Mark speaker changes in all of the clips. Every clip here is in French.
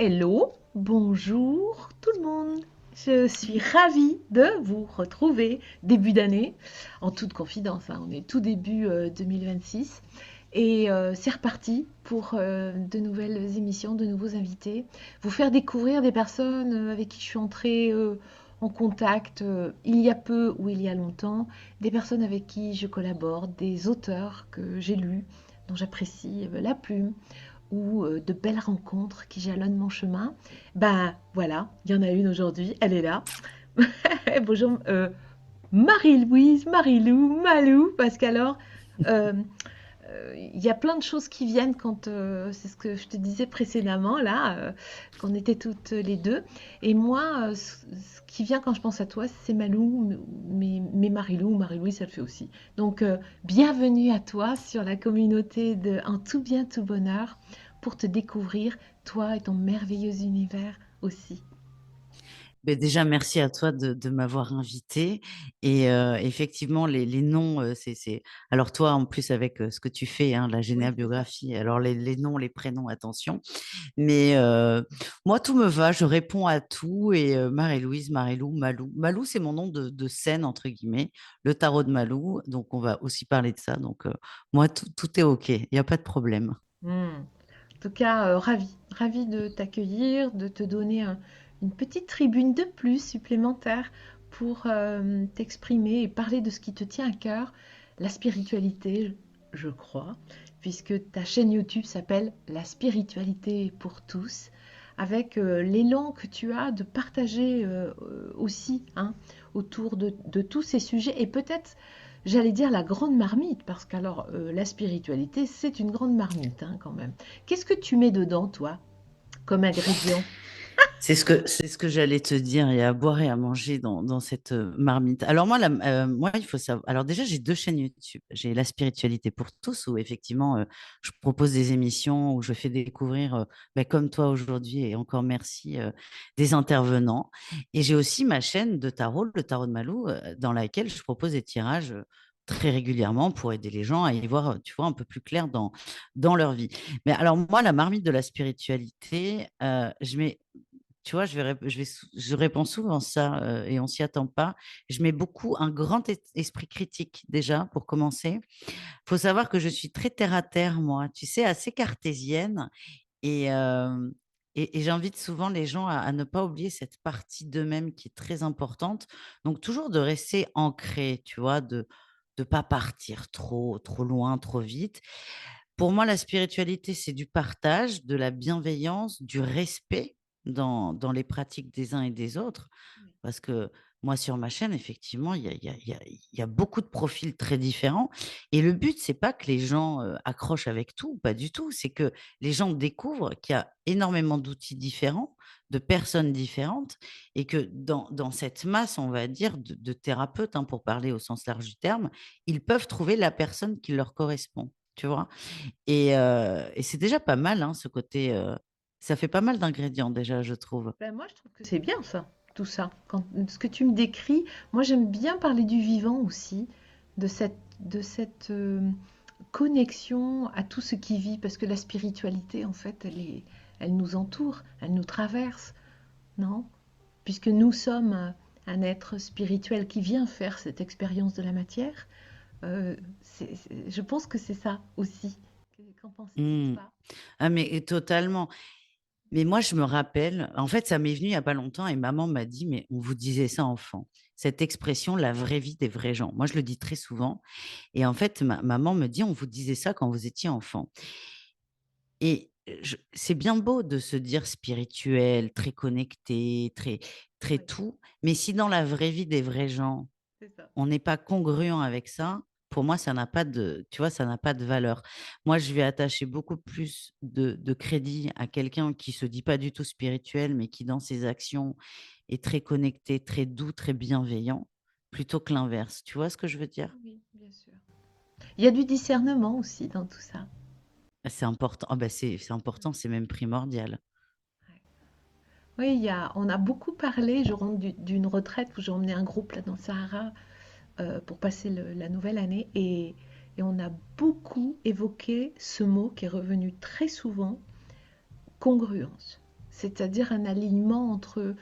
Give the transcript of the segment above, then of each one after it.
Speaker 1: Hello, bonjour tout le monde. Je suis ravie de vous retrouver début d'année, en toute confidence, hein, on est tout début 2026 et c'est reparti pour de nouvelles émissions, de nouveaux invités, vous faire découvrir des personnes avec qui je suis entrée en contact il y a peu ou il y a longtemps, des personnes avec qui je collabore, des auteurs que j'ai lus, dont j'apprécie la plume ou de belles rencontres qui jalonnent mon chemin. Ben voilà, il y en a une aujourd'hui, elle est là. Bonjour Marie-Louise, Marie-Lou, Malou, parce qu'alors, euh, il y a plein de choses qui viennent quand, c'est ce que je te disais précédemment, là, qu'on était toutes les deux. Et moi, ce qui vient quand je pense à toi, c'est Malou, mais Marie-Lou, Marie-Louise, ça le fait aussi. Donc, bienvenue à toi sur la communauté de Un tout bien, tout bonheur, pour te découvrir, toi et ton merveilleux univers aussi.
Speaker 2: Ben déjà, merci à toi de m'avoir invité. Et effectivement, les noms, Alors toi, en plus, avec ce que tu fais, hein, la
Speaker 1: Oui, c'est ça.
Speaker 2: généalogie, alors les noms, les prénoms, attention. Mais moi, tout me va, je réponds à tout. Et Marie-Louise, Marie-Lou, Malou. Malou, c'est mon nom de scène, entre guillemets, le tarot de Malou. Donc, on va aussi parler de ça. Donc, moi, tout est OK, il n'y a pas de problème.
Speaker 1: Hmm. En tout cas, ravie de t'accueillir, de te donner une petite tribune de plus supplémentaire pour t'exprimer et parler de ce qui te tient à cœur, la spiritualité, je crois, puisque ta chaîne YouTube s'appelle La spiritualité pour tous, avec l'élan que tu as de partager aussi hein, autour de tous ces sujets et peut-être j'allais dire la grande marmite, parce qu'alors la spiritualité, c'est une grande marmite hein, quand même. Qu'est-ce que tu mets dedans, toi, comme ingrédient?
Speaker 2: C'est ce que j'allais te dire. Il y a à boire et à manger dans cette marmite. Alors moi, moi, il faut savoir. Alors déjà, j'ai deux chaînes YouTube. J'ai La spiritualité pour tous, où effectivement, je propose des émissions où je fais découvrir, ben, comme toi aujourd'hui, et encore merci, des intervenants. Et j'ai aussi ma chaîne de tarot, le tarot de Malou, dans laquelle je propose des tirages très régulièrement pour aider les gens à y voir, tu vois, un peu plus clair dans leur vie. Mais alors moi, la marmite de la spiritualité, je mets tu vois, je réponds souvent ça et on s'y attend pas. Je mets beaucoup un grand esprit critique déjà pour commencer. Faut savoir que je suis très terre à terre, moi, tu sais, assez cartésienne et, j'invite souvent les gens à ne pas oublier cette partie d'eux-mêmes qui est très importante. Donc toujours de rester ancré, tu vois, de pas partir trop loin, trop vite. Pour moi, la spiritualité, c'est du partage, de la bienveillance, du respect dans les pratiques des uns et des autres. Parce que moi, sur ma chaîne, effectivement, il y a beaucoup de profils très différents. Et le but, c'est pas que les gens accrochent avec tout, pas du tout. C'est que les gens découvrent qu'il y a énormément d'outils différents, de personnes différentes, et que dans cette masse, on va dire, de thérapeutes, hein, pour parler au sens large du terme, ils peuvent trouver la personne qui leur correspond. Tu vois? Et c'est déjà pas mal, hein, ce côté, ça fait pas mal d'ingrédients déjà, je trouve.
Speaker 1: Ben, moi, je trouve que c'est bien ça, tout ça. Quand, ce que tu me décris, moi j'aime bien parler du vivant aussi, de cette connexion à tout ce qui vit, parce que la spiritualité, en fait, elle nous entoure, elle nous traverse, non? Puisque nous sommes un être spirituel qui vient faire cette expérience de la matière, je pense que c'est ça aussi. Qu'en penses-tu,
Speaker 2: Mmh.
Speaker 1: toi?
Speaker 2: Ah mais totalement. Mais moi, je me rappelle, en fait, ça m'est venu il y a pas longtemps et maman m'a dit: «Mais on vous disait ça enfant». Cette expression, la vraie vie des vrais gens. Moi, je le dis très souvent et en fait, ma maman me dit: «On vous disait ça quand vous étiez enfant». Et c'est bien beau de se dire spirituel, très connecté, très
Speaker 1: Oui,
Speaker 2: tout, mais si dans la vraie vie des vrais gens,
Speaker 1: c'est ça.
Speaker 2: on n'est pas congruent avec ça, pour moi, ça n'a pas de, tu vois, ça n'a pas de valeur. Moi, je vais attacher beaucoup plus de crédit à quelqu'un qui se dit pas du tout spirituel, mais qui, dans ses actions, est très connecté, très doux, très bienveillant, plutôt que l'inverse. Tu vois ce que je veux dire?
Speaker 1: Oui, bien sûr. Il y a du discernement aussi dans tout ça.
Speaker 2: C'est important. Ah bah, c'est important, c'est même primordial.
Speaker 1: Ouais. Oui, on a beaucoup parlé, je rentre d'une retraite où j'ai emmené un groupe là dans le Sahara pour passer la nouvelle année et on a beaucoup évoqué ce mot qui est revenu très souvent, congruence. c'est-à-dire un alignement entre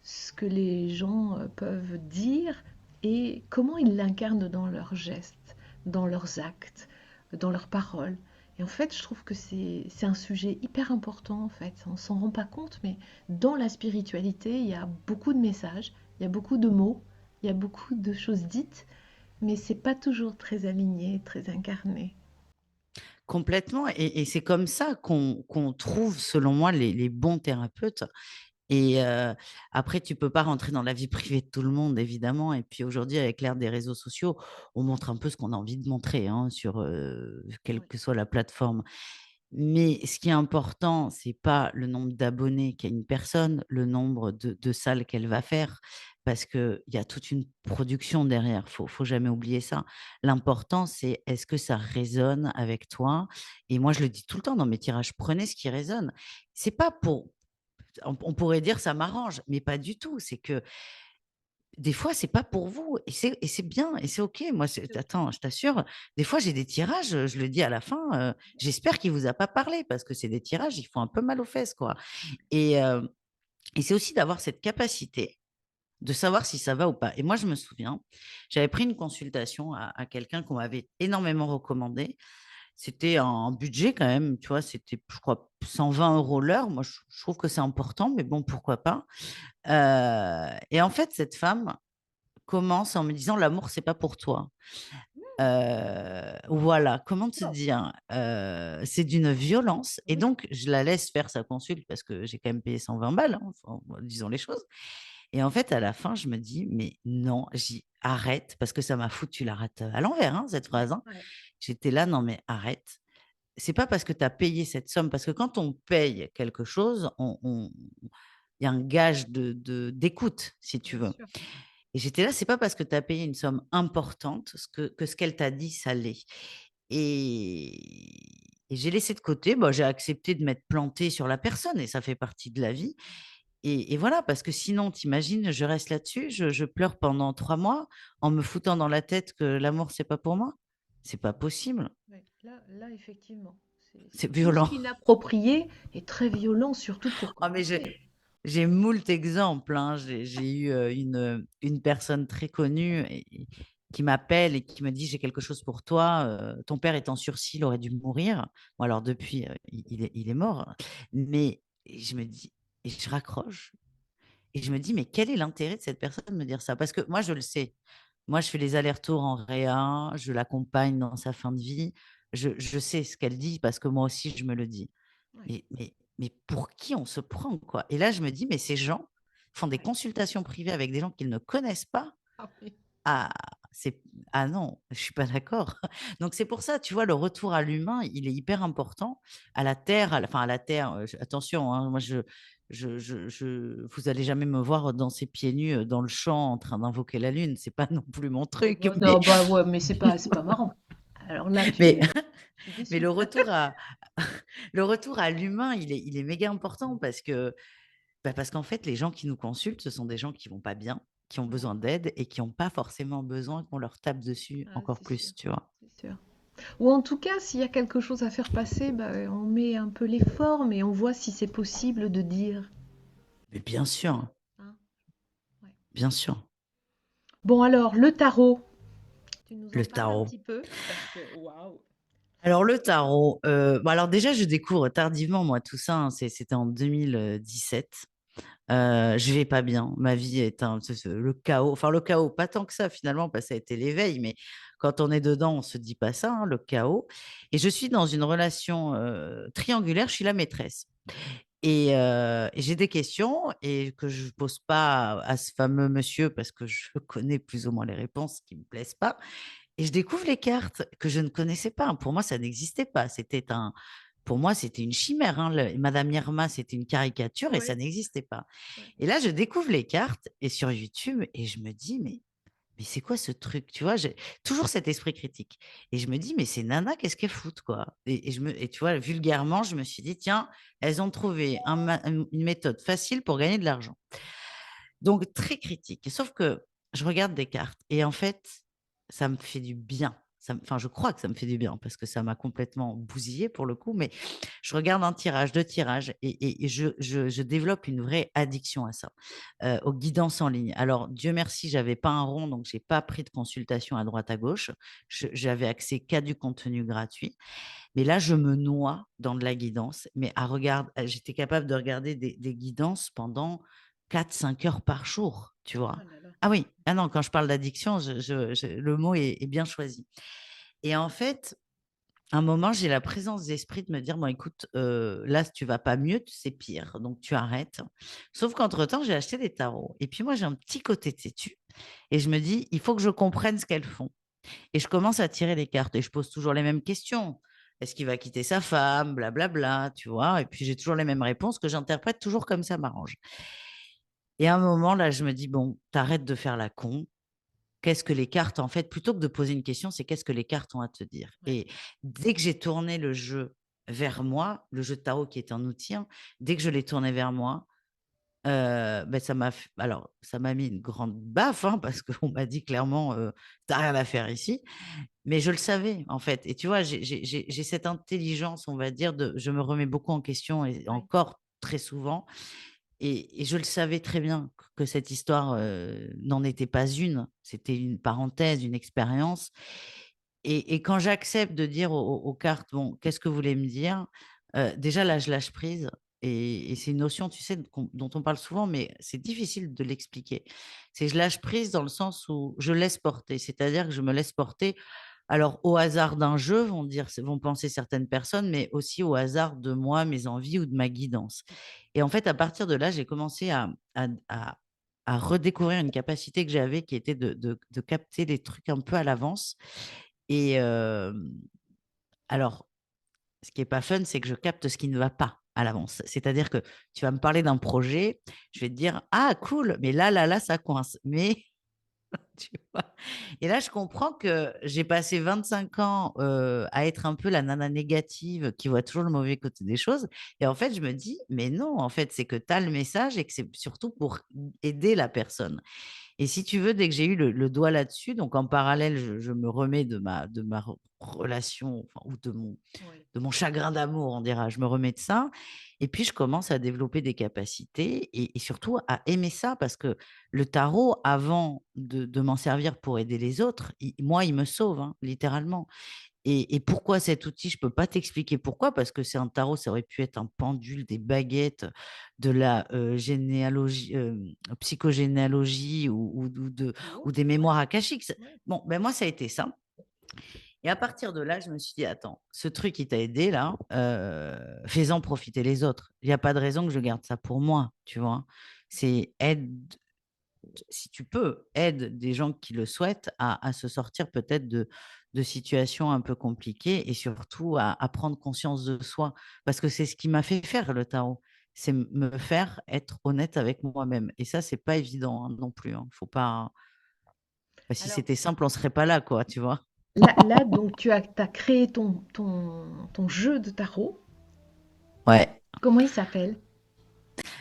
Speaker 1: ce que les gens peuvent dire et comment ils l'incarnent dans leurs gestes, dans leurs actes, dans leurs paroles. Et en fait, je trouve que c'est un sujet hyper important, en fait. On s'en rend pas compte, mais dans la spiritualité, il y a beaucoup de messages, il y a beaucoup de mots, il y a beaucoup de choses dites, mais c'est pas toujours très aligné, très incarné.
Speaker 2: Complètement. Et c'est comme ça qu'on trouve, selon moi, les bons thérapeutes. Et après, tu peux pas rentrer dans la vie privée de tout le monde, évidemment. Et puis aujourd'hui, avec l'ère des réseaux sociaux, on montre un peu ce qu'on a envie de montrer, hein, sur quelle
Speaker 1: Ouais,
Speaker 2: que soit la plateforme. Mais ce qui est important, c'est pas le nombre d'abonnés qu'a une personne, le nombre de salles qu'elle va faire, parce qu'il y a toute une production derrière. Faut jamais oublier ça. L'important, c'est est-ce que ça résonne avec toi? Et moi, je le dis tout le temps dans mes tirages, prenez ce qui résonne. C'est pas pour, on pourrait dire ça m'arrange, mais pas du tout. C'est que des fois, c'est pas pour vous et c'est bien et c'est OK. Moi,
Speaker 1: c'est ok.
Speaker 2: attends, je t'assure, des fois, j'ai des tirages, je le dis à la fin, j'espère qu'il vous a pas parlé parce que c'est des tirages, ils font un peu mal aux fesses, quoi. Et c'est aussi d'avoir cette capacité de savoir si ça va ou pas. Et moi, je me souviens, j'avais pris une consultation à quelqu'un qu'on m'avait énormément recommandé. C'était un budget quand même, tu vois? C'était, je crois, 120 € l'heure. Moi, je trouve que c'est important, mais bon, pourquoi pas? Et en fait, cette femme commence en me disant: «L'amour, c'est pas pour toi». Voilà, comment te
Speaker 1: Wow.
Speaker 2: dire? C'est d'une violence et
Speaker 1: Oui,
Speaker 2: donc je la laisse faire sa consulte parce que j'ai quand même payé 120 balles, hein, enfin, disons les choses. Et en fait, à la fin, je me dis: «Mais non», «Arrête», parce que ça m'a foutu la rate à l'envers, hein, cette
Speaker 1: ouais,
Speaker 2: phrase, hein.
Speaker 1: ouais,
Speaker 2: J'étais là: «Non mais arrête, c'est pas parce que tu as payé cette somme», parce que quand on paye quelque chose, il y a un gage d'écoute, si tu
Speaker 1: bien
Speaker 2: veux.
Speaker 1: sûr.
Speaker 2: Et j'étais là: «C'est pas parce que tu as payé une somme importante que ce qu'elle t'a dit, ça l'est». Et j'ai laissé de côté, bah, j'ai accepté de m'être plantée sur la personne et ça fait partie de la vie. Et voilà, parce que sinon, t'imagines, je reste là-dessus, je pleure pendant 3 mois en me foutant dans la tête que l'amour, c'est pas pour moi? C'est pas possible,
Speaker 1: Ouais, là, effectivement, c'est
Speaker 2: c'est
Speaker 1: plus
Speaker 2: violent.
Speaker 1: qu'inapproprié et très violent, surtout pour
Speaker 2: Ah mais
Speaker 1: commencer.
Speaker 2: j'ai moult exemples, hein. J'ai eu, une personne très connue et qui m'appelle et qui me dit: «J'ai quelque chose pour toi, ton père est en sursis, il aurait dû mourir». Bon alors depuis, il est mort, mais je me dis et je raccroche et je me dis: «Mais quel est l'intérêt de cette personne de me dire ça?» Parce que moi, je le sais. Moi, je fais les allers-retours en réa, je l'accompagne dans sa fin de vie. Je sais ce qu'elle dit parce que moi aussi, je me le dis.
Speaker 1: Ouais,
Speaker 2: Mais pour qui on se prend, quoi? Et là, je me dis: «Mais ces gens font des
Speaker 1: ouais.
Speaker 2: consultations privées avec des gens qu'ils ne connaissent pas.
Speaker 1: Ah oui.
Speaker 2: Ah, c'est ah non, je suis pas d'accord». Donc c'est pour ça, tu vois, le retour à l'humain, il est hyper important, à la terre, à la terre, attention, hein, moi vous allez jamais me voir danser pieds nus, dans le champ en train d'invoquer la lune, c'est pas non plus mon
Speaker 1: Oh
Speaker 2: truc,
Speaker 1: bah, non, bah ouais, mais c'est pas marrant. Alors là,
Speaker 2: mais
Speaker 1: je suis
Speaker 2: mais
Speaker 1: déçue.
Speaker 2: le retour à l'humain, il est méga important parce que bah, parce qu'en fait, les gens qui nous consultent, ce sont des gens qui vont pas bien, qui ont
Speaker 1: Ouais,
Speaker 2: besoin d'aide et qui ont pas forcément besoin qu'on leur tape dessus
Speaker 1: ah,
Speaker 2: encore
Speaker 1: c'est sûr,
Speaker 2: plus, tu vois?
Speaker 1: c'est sûr. Ou en tout cas, s'il y a quelque chose à faire passer, bah, on met un peu les formes et on voit si c'est possible de dire.
Speaker 2: Mais bien sûr,
Speaker 1: Hein, ouais.
Speaker 2: bien sûr.
Speaker 1: Bon alors, le tarot, tu nous en
Speaker 2: Le
Speaker 1: parles un
Speaker 2: tarot.
Speaker 1: petit peu? Parce que, waouh!
Speaker 2: Alors le tarot, bah, alors déjà, je découvre tardivement moi tout ça, hein, c'était en 2017. Je vais pas bien. Ma vie est le chaos. Enfin, le chaos, pas tant que ça finalement, parce que ça a été l'éveil, mais quand on est dedans, on se dit pas ça, hein, le chaos. Et je suis dans une relation triangulaire, je suis la maîtresse. Et j'ai des questions et que je pose pas à ce fameux monsieur parce que je connais plus ou moins les réponses qui me plaisent pas. Et je découvre les cartes que je ne connaissais pas. Pour moi, ça n'existait pas. Pour moi, c'était une chimère, hein. Madame Irma, c'était une caricature et ça
Speaker 1: Ouais,
Speaker 2: n'existait pas.
Speaker 1: ouais,
Speaker 2: Et là, je découvre les cartes et sur YouTube et je me dis, mais c'est quoi ce truc? Tu vois, j'ai toujours cet esprit critique. Et je me dis, mais ces nanas, qu'est-ce qu'elles foutent, quoi? Et tu vois, vulgairement, je me suis dit, tiens, elles ont trouvé une méthode facile pour gagner de l'argent. Donc, très critique. Sauf que je regarde des cartes et en fait, ça me fait du bien. enfin, je crois que ça me fait du bien parce que ça m'a complètement bousillé pour le coup, mais je regarde un tirage, deux tirages et je développe une vraie addiction à ça, aux guidances en ligne. Alors, Dieu merci, j'avais pas un rond, donc j'ai pas pris de consultation à droite à gauche. J'avais accès qu'à du contenu gratuit. Mais là, je me noie dans de la guidance, mais j'étais capable de regarder des guidances pendant 4, 5 heures par jour, tu
Speaker 1: Oh
Speaker 2: vois.
Speaker 1: là là.
Speaker 2: Ah oui, ah non, quand je parle d'addiction, le mot est bien choisi. Et en fait, à un moment, j'ai la présence d'esprit de me dire, bon, écoute, là, si tu vas pas mieux, c'est pire, donc tu arrêtes. Sauf qu'entre-temps, j'ai acheté des tarots. Et puis moi, j'ai un petit côté têtu. Et je me dis, il faut que je comprenne ce qu'elles font. Et je commence à tirer les cartes et je pose toujours les mêmes questions. Est-ce qu'il va quitter sa femme? Blablabla, tu vois. Et puis j'ai toujours les mêmes réponses que j'interprète toujours comme ça m'arrange. Et à un moment, là, je me dis, bon, t'arrêtes de faire la con. Qu'est-ce que les cartes, en fait, plutôt que de poser une question, c'est qu'est-ce que les cartes ont à te dire.
Speaker 1: Ouais.
Speaker 2: Et dès que j'ai tourné le jeu vers moi, le jeu de tarot qui est un outil, hein, dès que je l'ai tourné vers moi, ben ça m'a mis une grande baffe, hein, parce qu'on m'a dit clairement, t'as rien à faire ici. Mais je le savais, en fait. Et tu vois, j'ai cette intelligence, on va dire, je me remets beaucoup en question et
Speaker 1: Ouais.
Speaker 2: encore très souvent. Et je le savais très bien que cette histoire n'en était pas une. C'était une parenthèse, une expérience. Et quand j'accepte de dire aux cartes, bon, qu'est-ce que vous voulez me dire? Déjà, là, je lâche prise. Et c'est une notion, tu sais, dont on parle souvent, mais c'est difficile de l'expliquer. C'est je lâche prise dans le sens où je laisse porter. C'est-à-dire que je me laisse porter alors, au hasard d'un jeu, vont penser certaines personnes, mais aussi au hasard de moi, mes envies ou de ma guidance. Et en fait, à partir de là, j'ai commencé à redécouvrir une capacité que j'avais qui était de capter les trucs un peu à l'avance. Et alors, ce qui est pas fun, c'est que je capte ce qui ne va pas à l'avance. C'est-à-dire que tu vas me parler d'un projet, je vais te dire, ah, cool, mais là, ça coince. Mais tu vois? Et là, je comprends que j'ai passé 25 ans, à être un peu la nana négative qui voit toujours le mauvais côté des choses et en fait, je me dis: «Mais non, en fait, c'est que tu as le message et que c'est surtout pour aider la personne». Et si tu veux, dès que j'ai eu le doigt là-dessus, donc en parallèle, je me remets de ma relation, enfin, ou
Speaker 1: Ouais.
Speaker 2: de mon chagrin d'amour, on dira. Je me remets de ça et puis je commence à développer des capacités et surtout à aimer ça parce que le tarot, avant de m'en servir pour aider les autres, moi, il me sauve, hein, littéralement. Et pourquoi cet outil? Je peux pas t'expliquer pourquoi, parce que c'est un tarot, ça aurait pu être un pendule, des baguettes, de la généalogie, psychogénéalogie
Speaker 1: Ou
Speaker 2: ou des
Speaker 1: autre, ouais.
Speaker 2: mémoires akashiques.
Speaker 1: Ouais.
Speaker 2: Bon, ben moi, ça a été ça. Et à partir de là, je me suis dit, attends, ce truc qui t'a aidé là, fais-en profiter les autres. Il n'y a pas de raison que je garde ça pour moi, tu vois. C'est aide, si tu peux, aide des gens qui le souhaitent à se sortir peut-être de situations un peu compliquées et surtout à prendre conscience de soi. Parce que c'est ce qui m'a fait faire le tarot. C'est me faire être honnête avec moi-même. Et ça, c'est pas évident, hein, non plus, hein. Faut pas. Bah, si
Speaker 1: Alors
Speaker 2: c'était simple, on serait pas là, quoi, tu vois.
Speaker 1: là, donc t'as créé ton jeu de tarot.
Speaker 2: Ouais.
Speaker 1: Comment il s'appelle?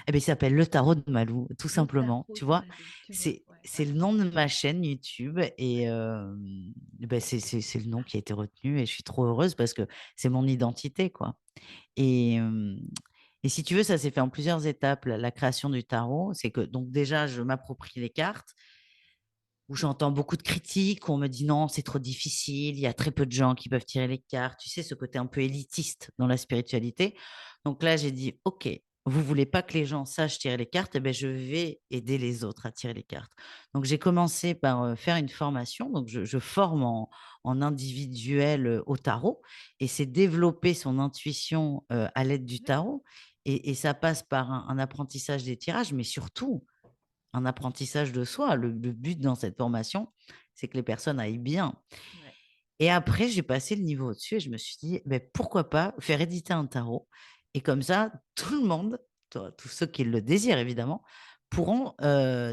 Speaker 2: Eh bien, il s'appelle Le Tarot de Malou, tout
Speaker 1: Le
Speaker 2: simplement.
Speaker 1: tarot
Speaker 2: Tu
Speaker 1: de
Speaker 2: vois,
Speaker 1: Malou, tu vois.
Speaker 2: c'est
Speaker 1: Ouais,
Speaker 2: c'est
Speaker 1: voilà.
Speaker 2: le nom de ma chaîne YouTube et
Speaker 1: Ouais.
Speaker 2: ben, c'est le nom qui a été retenu et je suis trop heureuse parce que c'est mon identité, quoi. Et, et si tu veux, ça s'est fait en plusieurs étapes, la création du tarot. C'est que donc déjà, je m'approprie les cartes, où j'entends beaucoup de critiques, où on me dit non, c'est trop difficile, il y a très peu de gens qui peuvent tirer les cartes. Tu sais, ce côté un peu élitiste dans la spiritualité. Donc là, j'ai dit, OK, vous voulez pas que les gens sachent tirer les cartes, eh ben, je vais aider les autres à tirer les cartes. Donc j'ai commencé par faire une formation. Donc je forme en individuel au tarot et c'est développer son intuition à l'aide du
Speaker 1: Ouais,
Speaker 2: tarot. Et ça passe par un apprentissage des tirages, mais surtout un apprentissage de soi. Le but dans cette formation, c'est que les personnes aillent bien.
Speaker 1: ouais.
Speaker 2: Et après, j'ai passé le niveau au-dessus et je me suis dit, ben pourquoi pas faire éditer un tarot. Et comme ça, tout le monde, tous ceux qui le désirent évidemment, pourront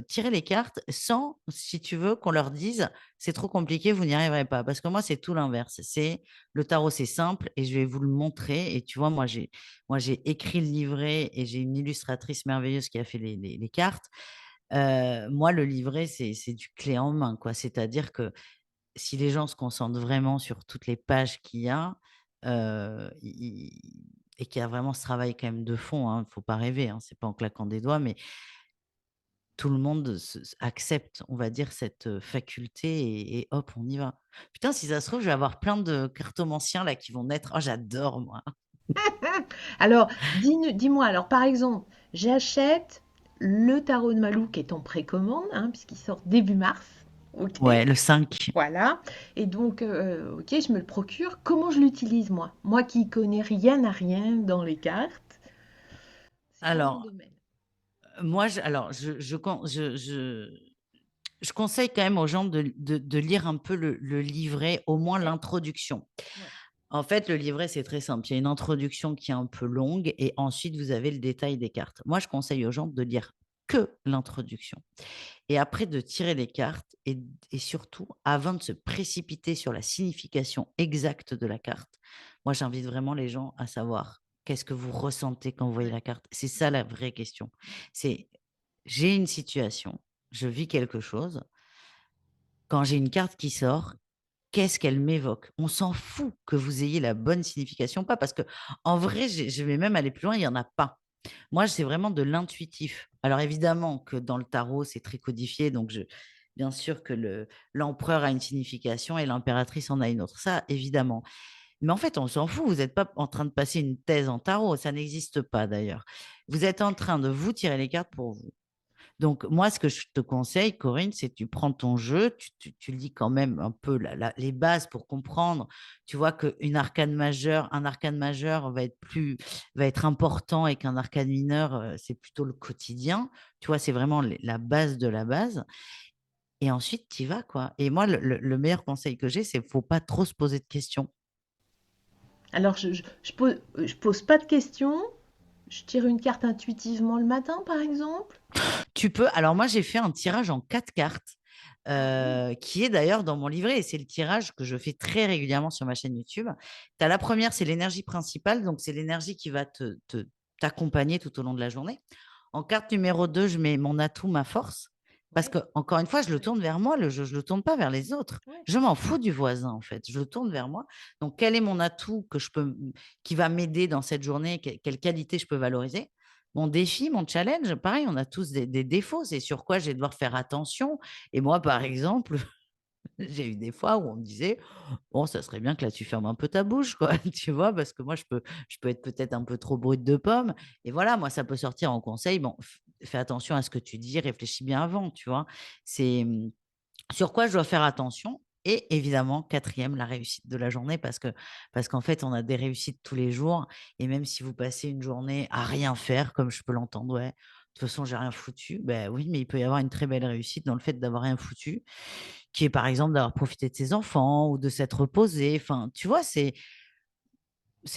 Speaker 2: tirer les cartes sans, si tu veux, qu'on leur dise, c'est trop compliqué, vous n'y arriverez pas. Parce que moi, c'est tout l'inverse. C'est le tarot, c'est simple et je vais vous le montrer. Et tu vois, moi, j'ai écrit le livret et j'ai une illustratrice merveilleuse qui a fait les cartes. Moi, le livret, c'est du clé en main, quoi. C'est-à-dire que si les gens se concentrent vraiment sur toutes les pages qu'il y a, et qu'il y a vraiment ce travail quand même de fond, hein, faut pas rêver, hein, c'est pas en claquant des doigts, mais tout le monde accepte, on va dire, cette faculté et hop, on y va. Putain, si ça se trouve, je vais avoir plein de cartomanciens là qui vont naître. Oh, j'adore, moi.
Speaker 1: Alors, dis-moi, alors par exemple, j'achète le tarot de Malou qui est en précommande, hein, puisqu'il sort début mars. Ok,
Speaker 2: Ouais, le 5.
Speaker 1: voilà. Et donc, ok, je me le procure. Comment je l'utilise, moi? Moi qui connais rien à rien dans les cartes, c'est pas mon
Speaker 2: Alors,
Speaker 1: domaine.
Speaker 2: moi, alors, je conseille quand même aux gens de lire un peu le livret, au moins
Speaker 1: Ouais,
Speaker 2: l'introduction.
Speaker 1: ouais,
Speaker 2: En fait, le livret, c'est très simple. Il y a une introduction qui est un peu longue et ensuite, vous avez le détail des cartes. Moi, je conseille aux gens de lire que l'introduction et après de tirer les cartes et surtout, avant de se précipiter sur la signification exacte de la carte, moi, j'invite vraiment les gens à savoir qu'est-ce que vous ressentez quand vous voyez
Speaker 1: ouais,
Speaker 2: la carte. C'est ça la vraie question. C'est j'ai une situation, je vis quelque chose. Quand j'ai une carte qui sort, qu'est-ce qu'elle m'évoque? On s'en fout que vous ayez la bonne signification ou pas, parce que en vrai, je vais même aller plus loin, il y en a pas. Moi, c'est vraiment de l'intuitif. Alors évidemment que dans le tarot, c'est très codifié, donc bien sûr que l'empereur a une signification et l'impératrice en a une autre. Ça, évidemment. Mais en fait, on s'en fout. Vous n'êtes pas en train de passer une thèse en tarot. Ça n'existe pas d'ailleurs. Vous êtes en train de vous tirer les cartes pour vous. Donc, moi, ce que je te conseille, Corinne, c'est que tu prends ton jeu, tu lis quand même un peu les bases pour comprendre. Tu vois un arcane majeur va être important et qu'un arcane mineur, c'est plutôt le quotidien. Tu vois, c'est vraiment la base de la base. Et ensuite, tu y vas, quoi. Et moi, le meilleur conseil que j'ai, c'est qu'il ne faut pas trop se poser de questions.
Speaker 1: Alors, je pose pas de questions. Je tire une carte intuitivement le matin, par exemple.
Speaker 2: Tu peux. Alors, moi, j'ai fait un tirage en 4 cartes.
Speaker 1: Ah oui.
Speaker 2: Qui est d'ailleurs dans mon livret et c'est le tirage que je fais très régulièrement sur ma chaîne YouTube. Tu as la première, c'est l'énergie principale, donc c'est l'énergie qui va t'accompagner tout au long de la journée. En carte numéro 2, je mets mon atout, ma force, parce
Speaker 1: Ouais,
Speaker 2: que encore une fois, je le
Speaker 1: ouais,
Speaker 2: tourne vers moi, le jeu, je ne le tourne pas vers les autres.
Speaker 1: ouais.
Speaker 2: Je m'en fous du voisin, en fait. Je le tourne vers moi. Donc, quel est mon atout qui va m'aider dans cette journée? Quelle qualité je peux valoriser? Mon défi, mon challenge, pareil, on a tous des défauts. C'est sur quoi je vais devoir faire attention. Et moi, par exemple, j'ai eu des fois où on me disait: «Bon, ça serait bien que là, tu fermes un peu ta bouche, quoi», tu vois? Parce que moi, je peux être peut-être un peu trop brute de pomme et voilà, moi, ça peut sortir en conseil. Bon, f fais attention à ce que tu dis, réfléchis bien avant, tu vois? C'est, sur quoi je dois faire attention et évidemment, quatrième, la réussite de la journée parce qu'en fait, on a des réussites tous les jours et même si vous passez une journée à rien faire, comme je peux l'entendre: «Ouais, de toute façon, j'ai rien foutu». Ben oui, mais il peut y avoir une très belle réussite dans le fait d'avoir rien foutu, qui est par exemple d'avoir profité de ses enfants ou de s'être reposé. Enfin, tu vois, c'est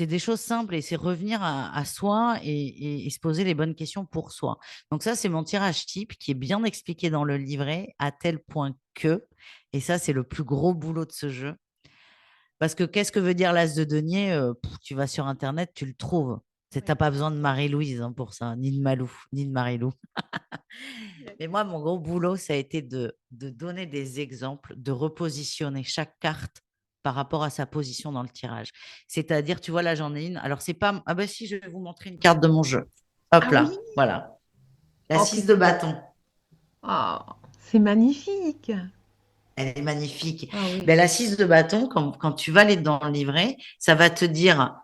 Speaker 2: des choses simples et c'est revenir à soi et se poser les bonnes questions pour soi. Donc ça, c'est mon tirage type qui est bien expliqué dans le livret à tel point que, et ça, c'est le plus gros boulot de ce jeu. Parce que qu'est-ce que veut dire l'as de denier? Tu vas sur Internet, tu le trouves. Tu
Speaker 1: Ouais,
Speaker 2: n'as pas besoin de Marie-Louise hein, pour ça, ni de Malou, ni de Marie-Lou. Mais
Speaker 1: d'accord.
Speaker 2: moi, mon gros boulot, ça a été de donner des exemples, de repositionner chaque carte par rapport à sa position dans le tirage. C'est-à-dire, tu vois, là, j'en ai une. Alors, c'est pas. Ah, bah si, je vais vous montrer une carte de mon jeu. Hop
Speaker 1: Ah oui!
Speaker 2: là, voilà. La
Speaker 1: Oh,
Speaker 2: 6 de bâton.
Speaker 1: c'est magnifique!
Speaker 2: Elle est magnifique.
Speaker 1: Ah oui.
Speaker 2: Ben, la 6 de bâton, quand tu vas aller dans le livret, ça va te dire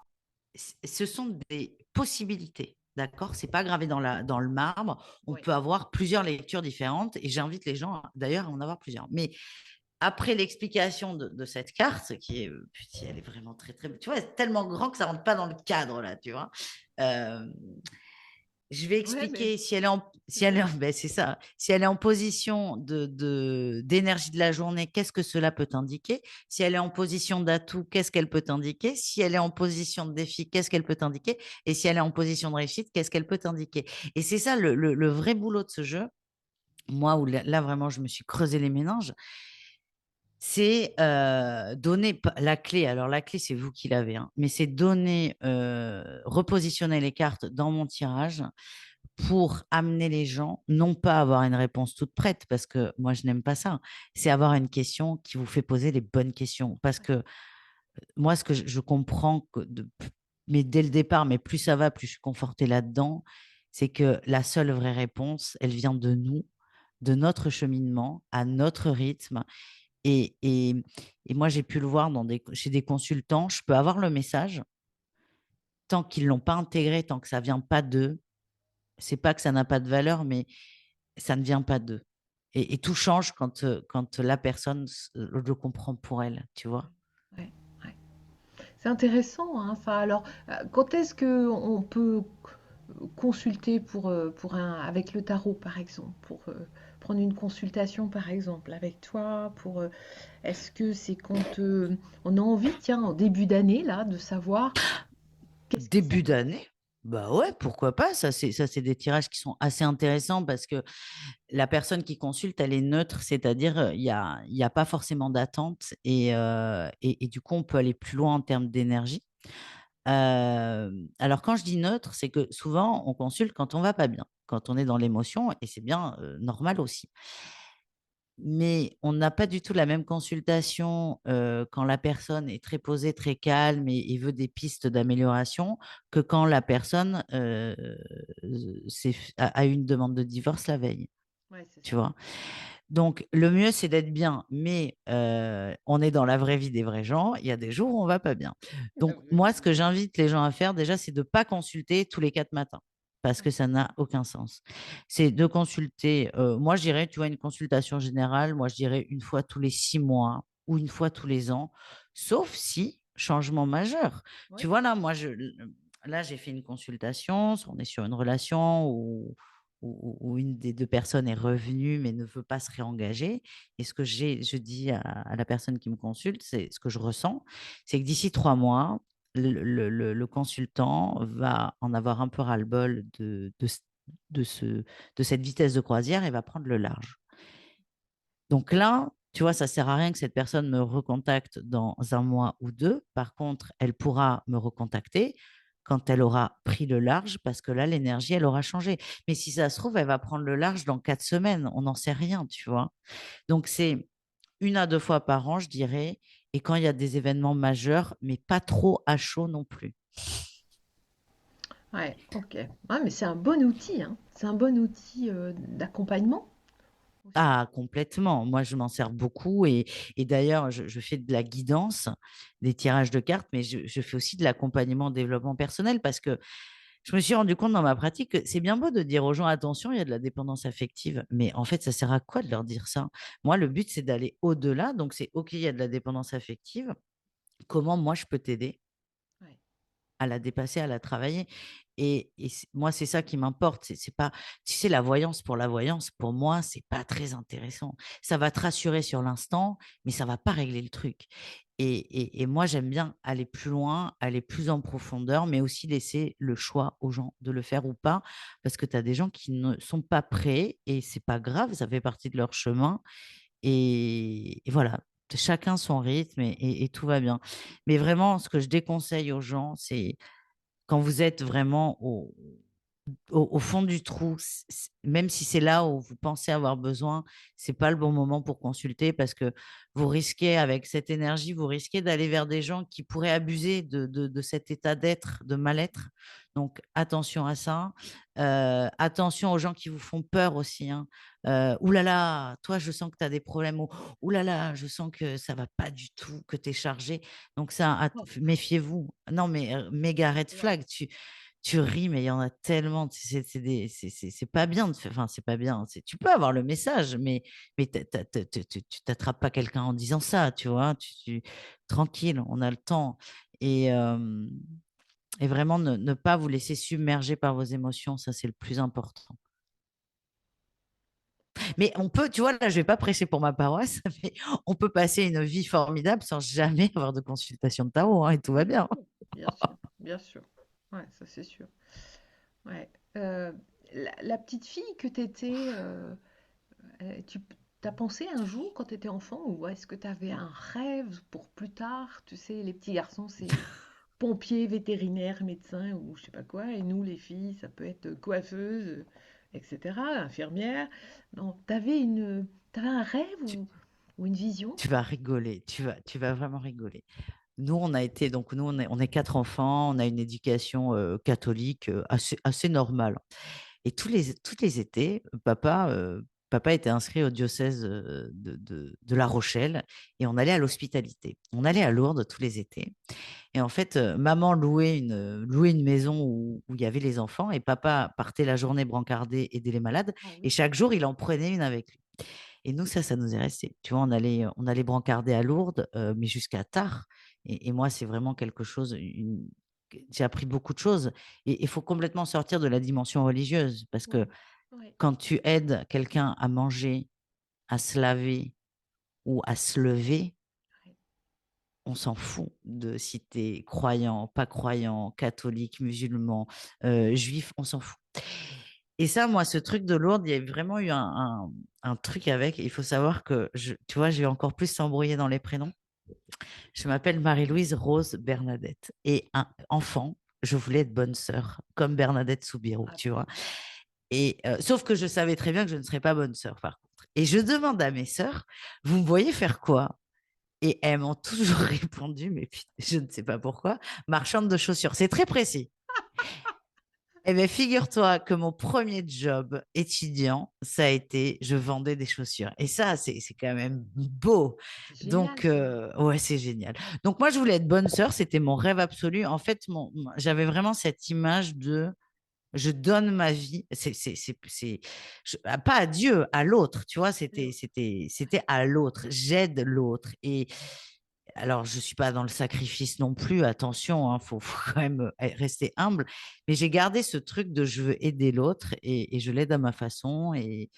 Speaker 2: ce sont des possibilités. D'accord? C'est pas gravé dans le marbre. On
Speaker 1: Ouais.
Speaker 2: peut avoir plusieurs lectures différentes et j'invite les gens d'ailleurs à en avoir plusieurs. Mais après l'explication de cette carte, qui est, putain, elle est vraiment très, très, tu vois, c'est tellement grand que ça rentre pas dans le cadre, là, tu vois. Euh, je vais
Speaker 1: Ouais, mais
Speaker 2: expliquer
Speaker 1: c'est bien.
Speaker 2: ben, c'est ça. Si elle est en position d'énergie de la journée, qu'est-ce que cela peut indiquer? Si elle est en position d'atout, qu'est-ce qu'elle peut indiquer? Si elle est en position de défi, qu'est-ce qu'elle peut indiquer? Et si elle est en position de réussite, qu'est-ce qu'elle peut indiquer? Et c'est ça le vrai boulot de ce jeu. Moi, où là, vraiment, je me suis creusé les méninges, c'est, donner p la clé, alors la clé, c'est vous qui l'avez, hein, mais c'est donner, repositionner les cartes dans mon tirage pour amener les gens, non pas à avoir une réponse toute prête, parce que moi, je n'aime pas ça, c'est avoir une question qui vous fait poser les bonnes questions. Parce que moi, ce que je comprends, mais dès le départ, mais plus ça va, plus je suis confortée là-dedans, c'est que la seule vraie réponse, elle vient de nous, de notre cheminement, à notre rythme. Et, et, et moi, j'ai pu le voir chez des consultants, je peux avoir le message, tant qu'ils ne l'ont pas intégré, tant que ça ne vient pas d'eux, c'est pas que ça n'a pas de valeur, mais ça ne vient pas d'eux. Et tout change quand la personne le comprend pour elle, tu vois.
Speaker 1: Ouais, ouais. C'est intéressant, hein, ça. Alors, quand est-ce que on peut consulter pour avec le tarot, par exemple, pour prendre une consultation, par exemple, avec toi, est-ce que c'est quand on a envie, tiens, en début d'année, là, de savoir qu'est-ce que ça
Speaker 2: Début
Speaker 1: peut...
Speaker 2: d'année, bah ouais, pourquoi pas. Ça, c'est des tirages qui sont assez intéressants parce que la personne qui consulte, elle est neutre, c'est-à-dire il y a pas forcément d'attente et du coup, on peut aller plus loin en termes d'énergie. Alors, quand je dis neutre, c'est que souvent, on consulte quand on va pas bien, quand on est dans l'émotion, et c'est bien normal aussi. Mais on n'a pas du tout la même consultation quand la personne est très posée, très calme et veut des pistes d'amélioration que quand la personne a eu une demande de divorce la veille,
Speaker 1: Ouais, c'est
Speaker 2: tu
Speaker 1: ça.
Speaker 2: vois. Donc, le mieux, c'est d'être bien, mais on est dans la vraie vie des vrais gens. Il y a des jours où on va pas bien.
Speaker 1: La
Speaker 2: Donc,
Speaker 1: vraie
Speaker 2: moi,
Speaker 1: vie
Speaker 2: ce
Speaker 1: des
Speaker 2: que
Speaker 1: vrais.
Speaker 2: j'invite les gens à faire, déjà, c'est de ne pas consulter tous les 4 matins, parce que
Speaker 1: Ouais.
Speaker 2: ça n'a aucun sens. C'est de consulter, moi, je dirais, tu vois, une consultation générale, moi, je dirais une fois tous les 6 mois ou une fois tous les ans, sauf si changement majeur. Tu
Speaker 1: Ouais.
Speaker 2: vois, là, là, j'ai fait une consultation, on est sur une relation où une des deux personnes est revenue mais ne veut pas se réengager. Et ce que je dis à la personne qui me consulte, c'est ce que je ressens, c'est que d'ici 3 mois, le consultant va en avoir un peu ras-le-bol de cette vitesse de croisière et va prendre le large. Donc là, tu vois, ça ne sert à rien que cette personne me recontacte dans un mois ou deux. Par contre, elle pourra me recontacter quand elle aura pris le large, parce que là, l'énergie, elle aura changé. Mais si ça se trouve, elle va prendre le large dans 4 semaines. On n'en sait rien, tu vois. Donc, c'est 1 à 2 fois par an, je dirais. Et quand il y a des événements majeurs, mais pas trop à chaud non plus.
Speaker 1: Ouais, ok. Ouais, mais c'est un bon outil, hein. C'est un bon outil d'accompagnement aussi.
Speaker 2: Ah, complètement. Moi, je m'en sers beaucoup et d'ailleurs, je fais de la guidance, des tirages de cartes, mais je fais aussi de l'accompagnement au développement personnel parce que je me suis rendu compte dans ma pratique que c'est bien beau de dire aux gens, attention, il y a de la dépendance affective, mais en fait, ça sert à quoi de leur dire ça? Moi, le but, c'est d'aller au-delà. Donc, c'est OK, il y a de la dépendance affective. Comment moi, je peux t'aider
Speaker 1: Ouais.
Speaker 2: à la dépasser, à la travailler. Moi, c'est ça qui m'importe. C'est pas, tu sais, la voyance pour la voyance, pour moi, c'est pas très intéressant. Ça va te rassurer sur l'instant, mais ça va pas régler le truc. Et moi, j'aime bien aller plus loin, aller plus en profondeur, mais aussi laisser le choix aux gens de le faire ou pas, parce que tu as des gens qui ne sont pas prêts et c'est pas grave, ça fait partie de leur chemin. Et voilà, chacun son rythme et tout va bien. Mais vraiment, ce que je déconseille aux gens, c'est quand vous êtes vraiment au fond du trou, même si c'est là où vous pensez avoir besoin, c'est pas le bon moment pour consulter parce que vous risquez, avec cette énergie, vous risquez d'aller vers des gens qui pourraient abuser de cet état d'être, de mal-être. Donc, attention à ça. Attention aux gens qui vous font peur aussi, hein. Ouh là là, toi, je sens que tu as des problèmes. Ouh là là, je sens que ça va pas du tout, que tu es chargé. Donc, ça,
Speaker 1: Oh,
Speaker 2: méfiez-vous. Non, mais méga red
Speaker 1: ouais.
Speaker 2: flag. Tu ris, mais il y en a tellement. C'est pas bien de faire. Enfin, c'est pas bien. Tu peux avoir le message, mais tu t'attrapes pas quelqu'un en disant ça, tu vois. Tranquille, on a le temps. Et, euh, et vraiment, ne pas vous laisser submerger par vos émotions, ça, c'est le plus important. Mais on peut, tu vois, là, je vais pas prêcher pour ma paroisse, mais on peut passer une vie formidable sans jamais avoir de consultation de tarot, hein, et tout va
Speaker 1: Bien
Speaker 2: bien.
Speaker 1: sûr, bien sûr, bien sûr. Ouais, ça c'est sûr. Ouais. La petite fille que tu étais, tu as pensé un jour quand tu étais enfant ou est-ce que tu avais un rêve pour plus tard? Tu sais, les petits garçons, c'est pompier, vétérinaire, médecin ou je sais pas quoi. Et nous, les filles, ça peut être coiffeuse, etc., infirmière. Non, t'avais un rêve
Speaker 2: Tu,
Speaker 1: ou une vision?
Speaker 2: tu vas rigoler, tu vas vraiment rigoler. Nous, nous, on est quatre enfants, on a une éducation catholique assez normale. Et tous les étés, papa était inscrit au diocèse de La Rochelle et on allait à l'hospitalité. On allait à Lourdes tous les étés. Et en fait, maman louait une maison où il y avait les enfants et papa partait la journée brancarder, aider les malades.
Speaker 1: Ah
Speaker 2: Et
Speaker 1: oui.
Speaker 2: chaque jour, il en prenait une avec lui. Et nous, ça nous est resté. Tu vois, on allait brancarder à Lourdes, mais jusqu'à tard. Et moi, c'est vraiment quelque chose. J'ai appris beaucoup de choses. Et il faut complètement sortir de la dimension religieuse. Parce que
Speaker 1: Ouais. Ouais.
Speaker 2: quand tu aides quelqu'un à manger, à se laver ou à se lever,
Speaker 1: Ouais.
Speaker 2: on s'en fout de si tu es croyant, pas croyant, catholique, musulman, juif, on s'en fout. Et ça, moi, ce truc de Lourdes, il y a vraiment eu un truc avec. Il faut savoir que, tu vois, j'ai encore plus s'embrouiller dans les prénoms. Je m'appelle Marie-Louise Rose Bernadette. Et enfant, je voulais être bonne sœur, comme Bernadette Soubirous,
Speaker 1: Ah
Speaker 2: tu
Speaker 1: bah
Speaker 2: vois.
Speaker 1: oui.
Speaker 2: Et sauf que je savais très bien que je ne serais pas bonne sœur, par contre. Et je demande à mes sœurs, vous me voyez faire quoi? Et elles m'ont toujours répondu, mais putain, je ne sais pas pourquoi, marchande de chaussures. C'est très précis. Eh bien, figure-toi que mon premier job étudiant, ça a été, je vendais des chaussures. Et ça, c'est quand même beau.
Speaker 1: C'est génial
Speaker 2: Donc,
Speaker 1: ça.
Speaker 2: ouais, c'est génial. Donc, moi, je voulais être bonne sœur. C'était mon rêve absolu. En fait, j'avais vraiment cette image de je donne ma vie. Pas à Dieu, à l'autre. Tu vois,
Speaker 1: Alors,
Speaker 2: c'était à l'autre. J'aide l'autre. Et alors, je ne suis pas dans le sacrifice non plus, attention, il faut quand même rester humble, mais j'ai gardé ce truc de je veux aider l'autre et je l'aide à ma façon et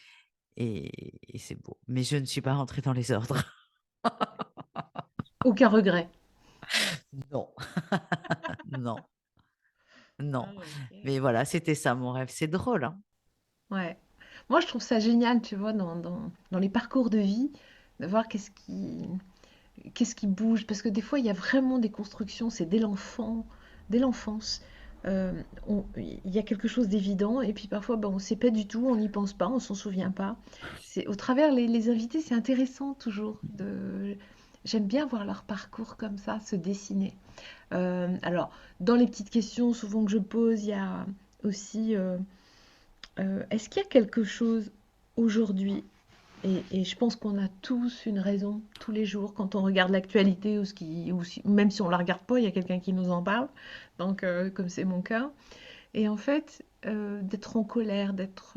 Speaker 2: c'est beau. Mais je ne suis pas rentrée dans les ordres.
Speaker 1: aucun regret.
Speaker 2: Non, non, non.
Speaker 1: Ah, ok.
Speaker 2: Mais voilà, c'était ça mon rêve. C'est drôle, hein.
Speaker 1: Ouais. Moi, je trouve ça génial, tu vois, dans les parcours de vie, de voir qu'est-ce qui bouge. Parce que des fois, il y a vraiment des constructions, c'est dès l'enfance. Il y a quelque chose d'évident, et puis parfois, ben, on ne sait pas du tout, on n'y pense pas, on s'en souvient pas. C'est, au travers les invités, c'est intéressant toujours. J'aime bien voir leur parcours comme ça se dessiner. Alors, dans les petites questions souvent que je pose, il y a aussi est-ce qu'il y a quelque chose aujourd'hui, et je pense qu'on a tous une raison tous les jours quand on regarde l'actualité même si on ne la regarde pas, il y a quelqu'un qui nous en parle, donc comme c'est mon cas, et en fait d'être en colère, d'être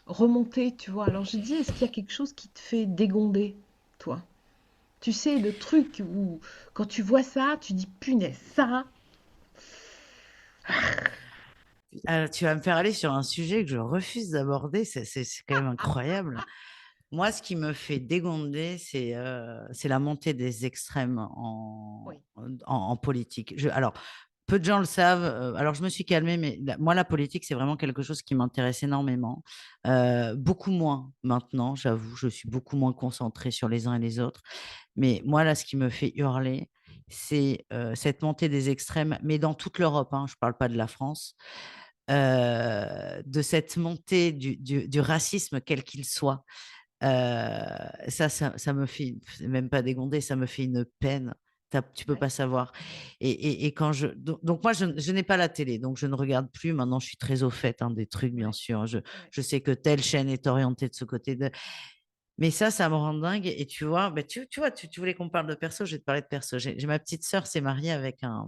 Speaker 1: remonté, tu vois. Alors je dis, est-ce qu'il y a quelque chose qui te fait dégonder, toi? Tu sais, le truc où quand tu vois ça, tu dis punaise, ça.
Speaker 2: Alors, tu vas me faire aller sur un sujet que je refuse d'aborder. C'est quand même incroyable. Moi, ce qui me fait dégonder, c'est la montée des extrêmes
Speaker 1: Oui,
Speaker 2: en politique. Alors, peu de gens le savent. Alors, je me suis calmée, mais moi, la politique, c'est vraiment quelque chose qui m'intéresse énormément. Beaucoup moins maintenant, j'avoue. Je suis beaucoup moins concentrée sur les uns et les autres. Mais moi, là, ce qui me fait hurler, c'est cette montée des extrêmes, mais dans toute l'Europe, hein, je ne parle pas de la France, de cette montée du racisme, quel qu'il soit. Ça me fait, c'est même pas dégondé, ça me fait une peine. Tu peux
Speaker 1: ouais,
Speaker 2: pas savoir. Et quand donc moi, je n'ai pas la télé, donc je ne regarde plus. Maintenant, je suis très au fait hein, des trucs, bien
Speaker 1: ouais,
Speaker 2: sûr.
Speaker 1: ouais.
Speaker 2: Je sais que telle chaîne est orientée de ce côté de. Mais ça me rend dingue. Et tu vois, bah, tu vois, tu voulais qu'on parle de perso, je vais te parler de perso. J'ai ma petite sœur s'est mariée avec un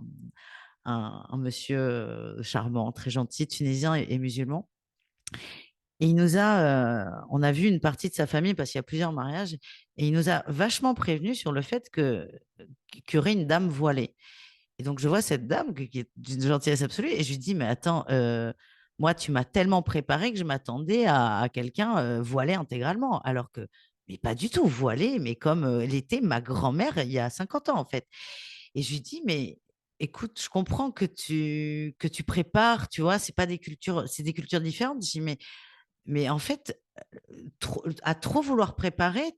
Speaker 2: monsieur charmant, très gentil, tunisien et musulman. Et on a vu une partie de sa famille parce qu'il y a plusieurs mariages, et il nous a vachement prévenu sur le fait qu'il y aurait une dame voilée. Et donc je vois cette dame qui est d'une gentillesse absolue, et je lui dis, mais attends, moi tu m'as tellement préparé que je m'attendais à quelqu'un voilé intégralement, alors que, mais pas du tout voilé, mais comme l'était ma grand-mère il y a 50 ans en fait. Et je lui dis, mais écoute, je comprends que tu prépares, tu vois, c'est pas des cultures, c'est des cultures différentes. Je dis, mais en fait, à trop vouloir préparer,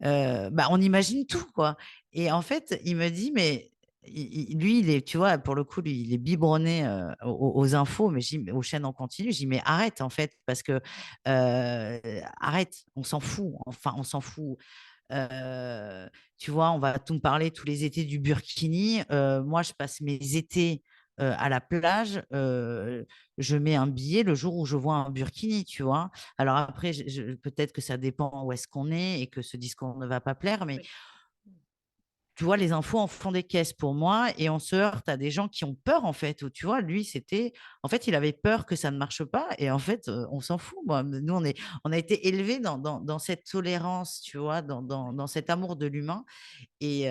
Speaker 2: bah, on imagine tout, quoi. Et en fait, il me dit, mais lui, il est, tu vois, pour le coup, lui, il est biberonné aux infos, mais aux chaînes en continu. Je dis, mais arrête, en fait, parce que arrête, on s'en fout. Enfin, on s'en fout. Euh, Tu vois, on va tout me parler tous les étés du Burkini. Moi, je passe mes étés à la plage. Je mets un billet le jour où je vois un Burkini, tu vois. Alors après, peut-être que ça dépend où est-ce qu'on est et que ce discours ne va pas plaire, mais
Speaker 1: Oui.
Speaker 2: tu vois, les infos en font des caisses pour moi et on se heurte à des gens qui ont peur, en fait. Ou tu vois, lui, en fait, il avait peur que ça ne marche pas et en fait, on s'en fout. Moi. Nous, on a été élevés dans cette tolérance, tu vois, dans cet amour de l'humain. Et,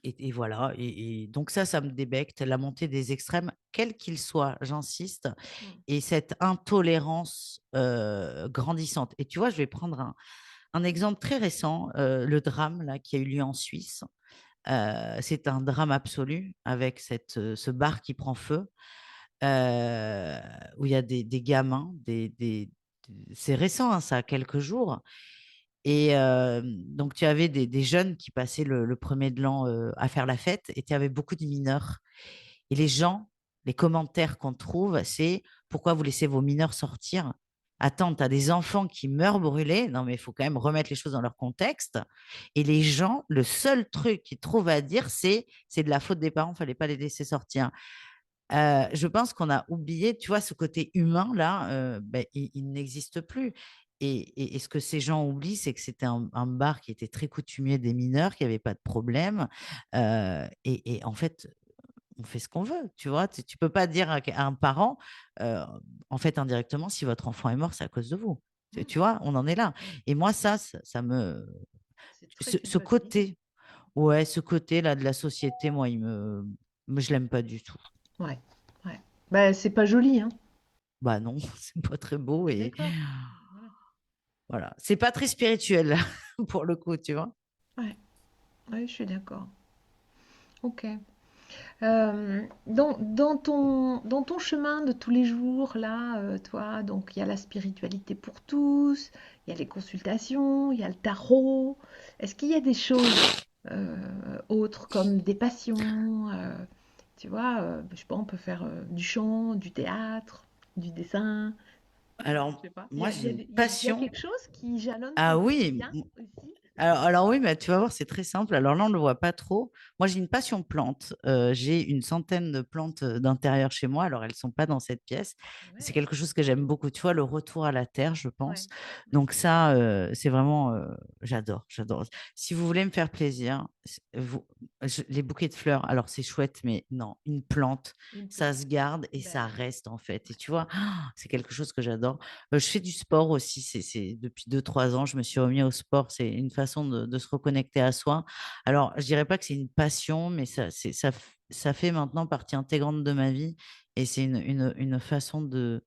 Speaker 2: et voilà. Et donc, ça me débecte, la montée des extrêmes, quel qu'il soit, j'insiste,
Speaker 1: Mm.
Speaker 2: et cette intolérance grandissante. Et tu vois, je vais prendre un exemple très récent, le drame là, qui a eu lieu en Suisse. C'est un drame absolu avec ce bar qui prend feu, euh, où il y a des gamins, c'est récent, hein, ça a quelques jours. Et donc, tu avais des jeunes qui passaient le premier de l'an à faire la fête et tu avais beaucoup de mineurs. Et les gens, les commentaires qu'on trouve, c'est pourquoi vous laissez vos mineurs sortir? Attends, tu as des enfants qui meurent brûlés. Non, mais il faut quand même remettre les choses dans leur contexte. Et les gens, le seul truc qu'ils trouvent à dire, c'est de la faute des parents, il ne fallait pas les laisser sortir. Je pense qu'on a oublié, tu vois, ce côté humain là, ben, il n'existe plus. Et ce que ces gens oublient, c'est que c'était un bar qui était très coutumier des mineurs, qui avait pas de problème. Et en fait, on fait ce qu'on veut, tu vois. Tu peux pas dire à un parent, euh, en fait, indirectement, si votre enfant est mort, c'est à cause de vous. Tu
Speaker 1: Mm.
Speaker 2: vois, on en est là. Et moi, ça me,
Speaker 1: C'est très
Speaker 2: ce
Speaker 1: culpabilisant.
Speaker 2: côté, ouais, ce côté là de la société, moi, je l'aime pas du tout.
Speaker 1: Ouais, ouais. Bah, c'est pas joli, hein.
Speaker 2: Bah non, c'est pas très beau
Speaker 1: On est
Speaker 2: et
Speaker 1: d'accord. Voilà.
Speaker 2: voilà. C'est pas très spirituel pour le coup, tu vois.
Speaker 1: Ouais, ouais, je suis d'accord. Ok. Dans ton chemin de tous les jours, là, toi, donc il y a la spiritualité pour tous, il y a les consultations, il y a le tarot. Est-ce qu'il y a des choses euh, autres comme des passions tu vois, je sais pas, on peut faire du chant, du théâtre, du dessin, je
Speaker 2: Alors,
Speaker 1: sais pas. Il y
Speaker 2: moi,
Speaker 1: a,
Speaker 2: j'ai une
Speaker 1: il y a
Speaker 2: passion.
Speaker 1: quelque chose qui jalonne ton
Speaker 2: Ah oui,
Speaker 1: quotidien aussi?
Speaker 2: alors oui, mais tu vas voir, c'est très simple. Alors là, on ne le voit pas trop. Moi, j'ai une passion plante. J'ai une centaine de plantes d'intérieur chez moi. Alors, elles ne sont pas dans cette pièce. C'est
Speaker 1: Ouais,
Speaker 2: quelque chose que j'aime beaucoup. Tu vois, le retour à la terre, je
Speaker 1: ouais,
Speaker 2: pense.
Speaker 1: ouais,
Speaker 2: Donc ça, c'est vraiment, j'adore, j'adore. Si vous voulez me faire plaisir, les bouquets de fleurs, alors c'est chouette, mais non, une plante,
Speaker 1: une
Speaker 2: ça
Speaker 1: plante.
Speaker 2: se garde et
Speaker 1: Ben
Speaker 2: ça
Speaker 1: oui.
Speaker 2: reste en fait. Et
Speaker 1: Ouais,
Speaker 2: tu vois, c'est quelque chose que j'adore. Je fais du sport aussi. Depuis 2, 3 ans, je me suis remis au sport. C'est une façon de se reconnecter à soi. Alors, je dirais pas que c'est une passion, mais ça fait maintenant partie intégrante de ma vie. Et c'est une façon de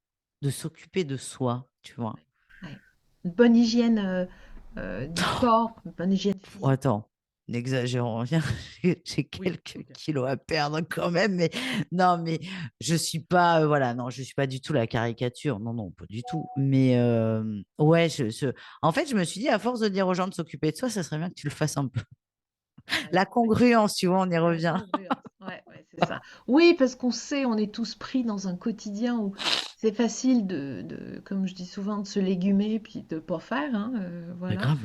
Speaker 2: s'occuper de soi, tu vois.
Speaker 1: ouais, ouais. Une bonne hygiène du corps, une bonne hygiène
Speaker 2: Oh,
Speaker 1: physique.
Speaker 2: attends, n'exagérons rien. J'ai
Speaker 1: Oui,
Speaker 2: quelques
Speaker 1: ok.
Speaker 2: kilos à perdre quand même, mais non, mais je suis pas, voilà, non, je suis pas du tout la caricature. Non, non, pas du tout. Mais ouais, en fait, je me suis dit, à force de dire aux gens de s'occuper de soi, ça serait bien que tu le fasses un peu.
Speaker 1: Ouais,
Speaker 2: La
Speaker 1: ouais.
Speaker 2: congruence, tu vois, on y
Speaker 1: La
Speaker 2: revient.
Speaker 1: congruence. Ouais, ouais, c'est ça. Oui, parce qu'on sait, on est tous pris dans un quotidien où c'est facile comme je dis souvent, de se légumer puis de pas faire, hein,
Speaker 2: Mais
Speaker 1: voilà.
Speaker 2: grave.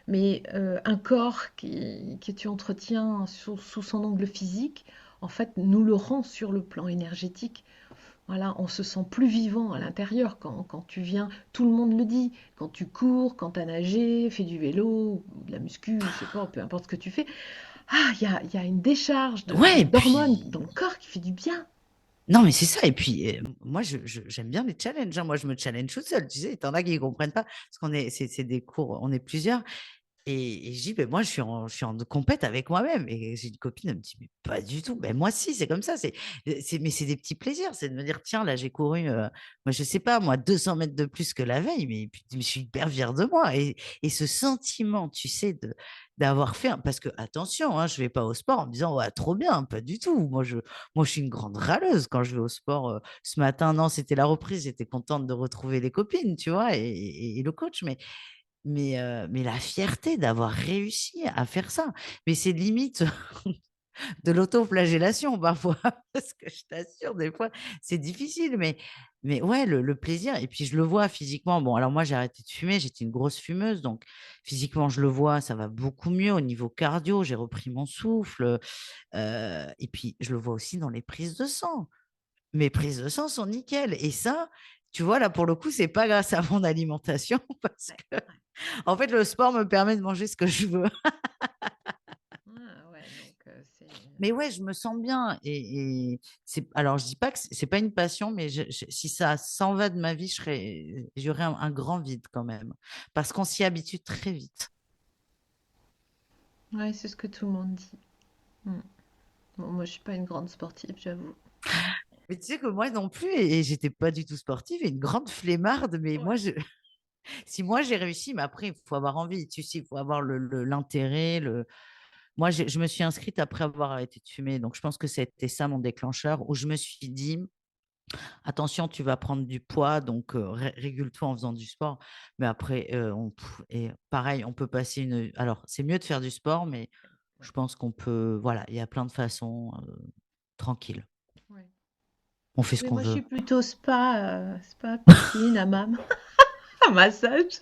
Speaker 1: Mais un corps que tu entretiens sous son angle physique, en fait, nous le rend sur le plan énergétique. Voilà, on se sent plus vivant à l'intérieur quand tu viens, tout le monde le dit, quand tu cours, quand tu as nagé, fais du vélo, ou de la muscu, je sais pas, peu importe ce que tu fais. Ah, il y a une décharge
Speaker 2: Ouais, et
Speaker 1: d'hormones
Speaker 2: puis,
Speaker 1: dans le corps qui fait du bien.
Speaker 2: non, mais c'est ça. Et puis, moi, j'aime bien les challenges, hein. Moi, je me challenge toute seule. Tu sais, t'en as qui ne comprennent pas. Parce c'est des cours, on est plusieurs. Et je dis, ben moi, je suis en compète avec moi-même. Et j'ai une copine, elle me dit, mais pas du tout. Ben moi, si, c'est comme ça. Mais c'est des petits plaisirs. C'est de me dire, tiens, là, j'ai couru, moi, je sais pas, moi, 200 mètres de plus que la veille, mais puis, je suis hyper fière de moi. Et ce sentiment, tu sais, d'avoir fait, parce que, attention, hein, je vais pas au sport en me disant, ouais, trop bien, pas du tout. Moi, je suis une grande râleuse quand je vais au sport. Ce matin, non, c'était la reprise. J'étais contente de retrouver les copines, tu vois, et le coach. mais la fierté d'avoir réussi à faire ça. Mais c'est limite de l'autoflagellation parfois, parce que je t'assure, des fois, c'est difficile, mais ouais, le plaisir. Et puis, je le vois physiquement. Bon, alors moi, j'ai arrêté de fumer, j'étais une grosse fumeuse, donc physiquement, je le vois, ça va beaucoup mieux au niveau cardio, j'ai repris mon souffle. Et puis, je le vois aussi dans les prises de sang. Mes prises de sang sont nickel. Et ça, tu vois, là, pour le coup, c'est pas grâce à mon alimentation, parce
Speaker 1: Ouais,
Speaker 2: que,
Speaker 1: ouais.
Speaker 2: en fait, le sport me permet de manger ce que je veux.
Speaker 1: Ah ouais, donc c'est...
Speaker 2: Mais ouais, je me sens bien et c'est alors je dis pas que c'est pas une passion, mais si ça s'en va de ma vie, j'aurais un grand vide quand même parce qu'on s'y habitue très vite.
Speaker 1: Ouais, c'est ce que tout le monde dit. Mm. Bon, moi, je suis pas une grande sportive, j'avoue.
Speaker 2: Mais tu sais que moi non plus et j'étais pas du tout sportive et une grande flemmarde, mais moi
Speaker 1: Ouais.
Speaker 2: je si moi j'ai réussi, mais après il faut avoir envie, tu sais, il faut avoir l'intérêt, moi je me suis inscrite après avoir arrêté de fumer, donc je pense que c'était ça mon déclencheur où je me suis dit: attention, tu vas prendre du poids, donc régule-toi en faisant du sport. Mais après, et pareil, on peut passer une. Alors, c'est mieux de faire du sport, mais
Speaker 1: Ouais.
Speaker 2: je pense qu'on peut. Voilà, il y a plein de façons tranquilles.
Speaker 1: Ouais.
Speaker 2: On fait ce
Speaker 1: Oui,
Speaker 2: qu'on
Speaker 1: moi, je
Speaker 2: veut.
Speaker 1: suis plutôt spa, piscine, hammam, massage.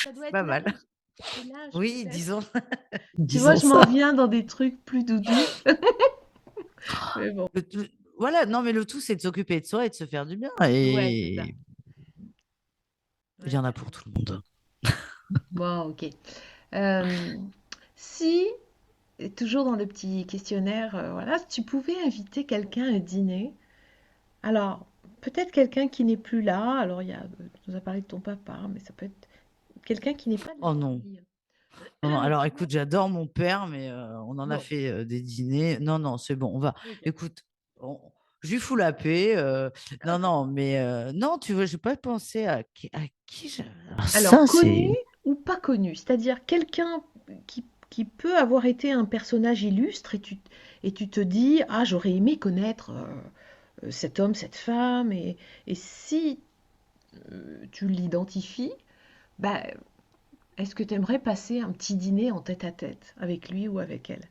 Speaker 1: Ça doit
Speaker 2: C'est
Speaker 1: être
Speaker 2: pas mal.
Speaker 1: l'âge. C'est l'âge,
Speaker 2: Oui,
Speaker 1: peut-être.
Speaker 2: disons,
Speaker 1: Tu vois,
Speaker 2: disons
Speaker 1: je m'en
Speaker 2: ça.
Speaker 1: viens dans des trucs plus doudous. Mais bon.
Speaker 2: Voilà, non, mais le tout, c'est de s'occuper de soi et de se faire du bien.
Speaker 1: Ouais, c'est ça.
Speaker 2: Et il y
Speaker 1: Ouais,
Speaker 2: en a
Speaker 1: t'as
Speaker 2: pour
Speaker 1: raison.
Speaker 2: tout le monde.
Speaker 1: Bon, ok. Euh, si, et toujours dans le petit questionnaire, voilà, si tu pouvais inviter quelqu'un à dîner, alors peut-être quelqu'un qui n'est plus là, alors tu nous as parlé de ton papa, mais ça peut être quelqu'un qui n'est pas de la
Speaker 2: Oh non.
Speaker 1: famille.
Speaker 2: Non, non, alors
Speaker 1: Tu
Speaker 2: écoute,
Speaker 1: vois?
Speaker 2: j'adore mon père, mais on en a
Speaker 1: Bon,
Speaker 2: fait des dîners. Non, non, c'est bon, on va.
Speaker 1: ok.
Speaker 2: Écoute, je lui fous la paix. Non, non, mais non, tu veux, j'ai pas pensé à qui alors
Speaker 1: Alors,
Speaker 2: ça,
Speaker 1: connu
Speaker 2: c'est.
Speaker 1: ou pas connu, c'est-à-dire quelqu'un qui peut avoir été un personnage illustre et tu te dis, ah, j'aurais aimé connaître cet homme, cette femme, et si tu l'identifies, bah, est-ce que tu aimerais passer un petit dîner en tête-à-tête avec lui ou avec elle?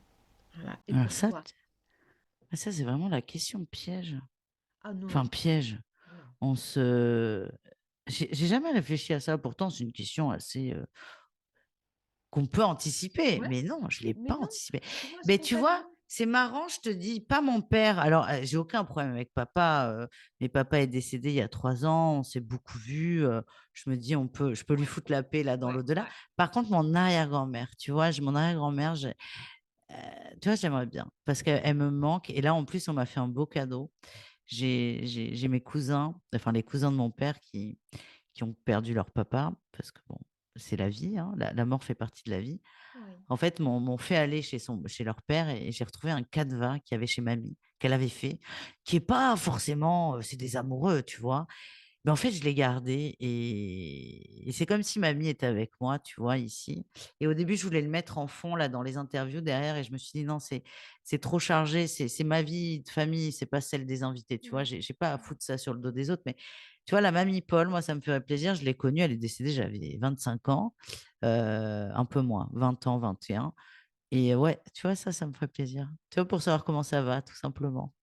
Speaker 1: Voilà. Et
Speaker 2: Alors ça,
Speaker 1: pourquoi?
Speaker 2: ça c'est vraiment la question piège.
Speaker 1: Ah non, non,
Speaker 2: Enfin, piège.
Speaker 1: non.
Speaker 2: On se. J'ai jamais réfléchi à ça. Pourtant, c'est une question assez qu'on peut anticiper.
Speaker 1: Ouais,
Speaker 2: Mais non, je l'ai
Speaker 1: mais
Speaker 2: pas
Speaker 1: non,
Speaker 2: anticipé.
Speaker 1: tu vois,
Speaker 2: Mais tu vois,
Speaker 1: spontanément.
Speaker 2: c'est marrant, je te dis, pas mon père. Alors, j'ai aucun problème avec papa. Mais papa est décédé il y a 3 ans. On s'est beaucoup vu. Je me dis, je peux lui
Speaker 1: Ouais,
Speaker 2: foutre la paix là dans
Speaker 1: ouais,
Speaker 2: l'au-delà.
Speaker 1: ouais.
Speaker 2: Par contre, mon arrière-grand-mère, tu vois, mon arrière-grand-mère, tu vois, j'aimerais bien parce qu'elle me manque. Et là, en plus, on m'a fait un beau cadeau. J'ai mes cousins, enfin les cousins de mon père qui ont perdu leur papa parce que bon, c'est la vie, hein, la mort fait partie de la vie.
Speaker 1: Oui.
Speaker 2: En fait, m'ont fait aller chez leur père et j'ai retrouvé un canevas qu'il y avait chez mamie, qu'elle avait fait, qui est pas forcément, c'est des amoureux, tu vois. Mais en fait, je l'ai gardé et c'est comme si mamie était avec moi, tu vois, ici. Et au début, je voulais le mettre en fond, là, dans les interviews derrière et je me suis dit: «Non, c'est trop chargé, c'est ma vie de famille, c'est pas celle des invités», tu vois?
Speaker 1: Ouais.
Speaker 2: J'ai pas à foutre ça sur le dos des autres, mais tu vois, la mamie Paul, moi, ça me ferait plaisir. Je l'ai connue, elle est décédée, j'avais 25 ans, un peu moins, 20 ans, 21 et ouais, tu vois, ça me ferait plaisir. Tu vois, pour savoir comment ça va, tout simplement.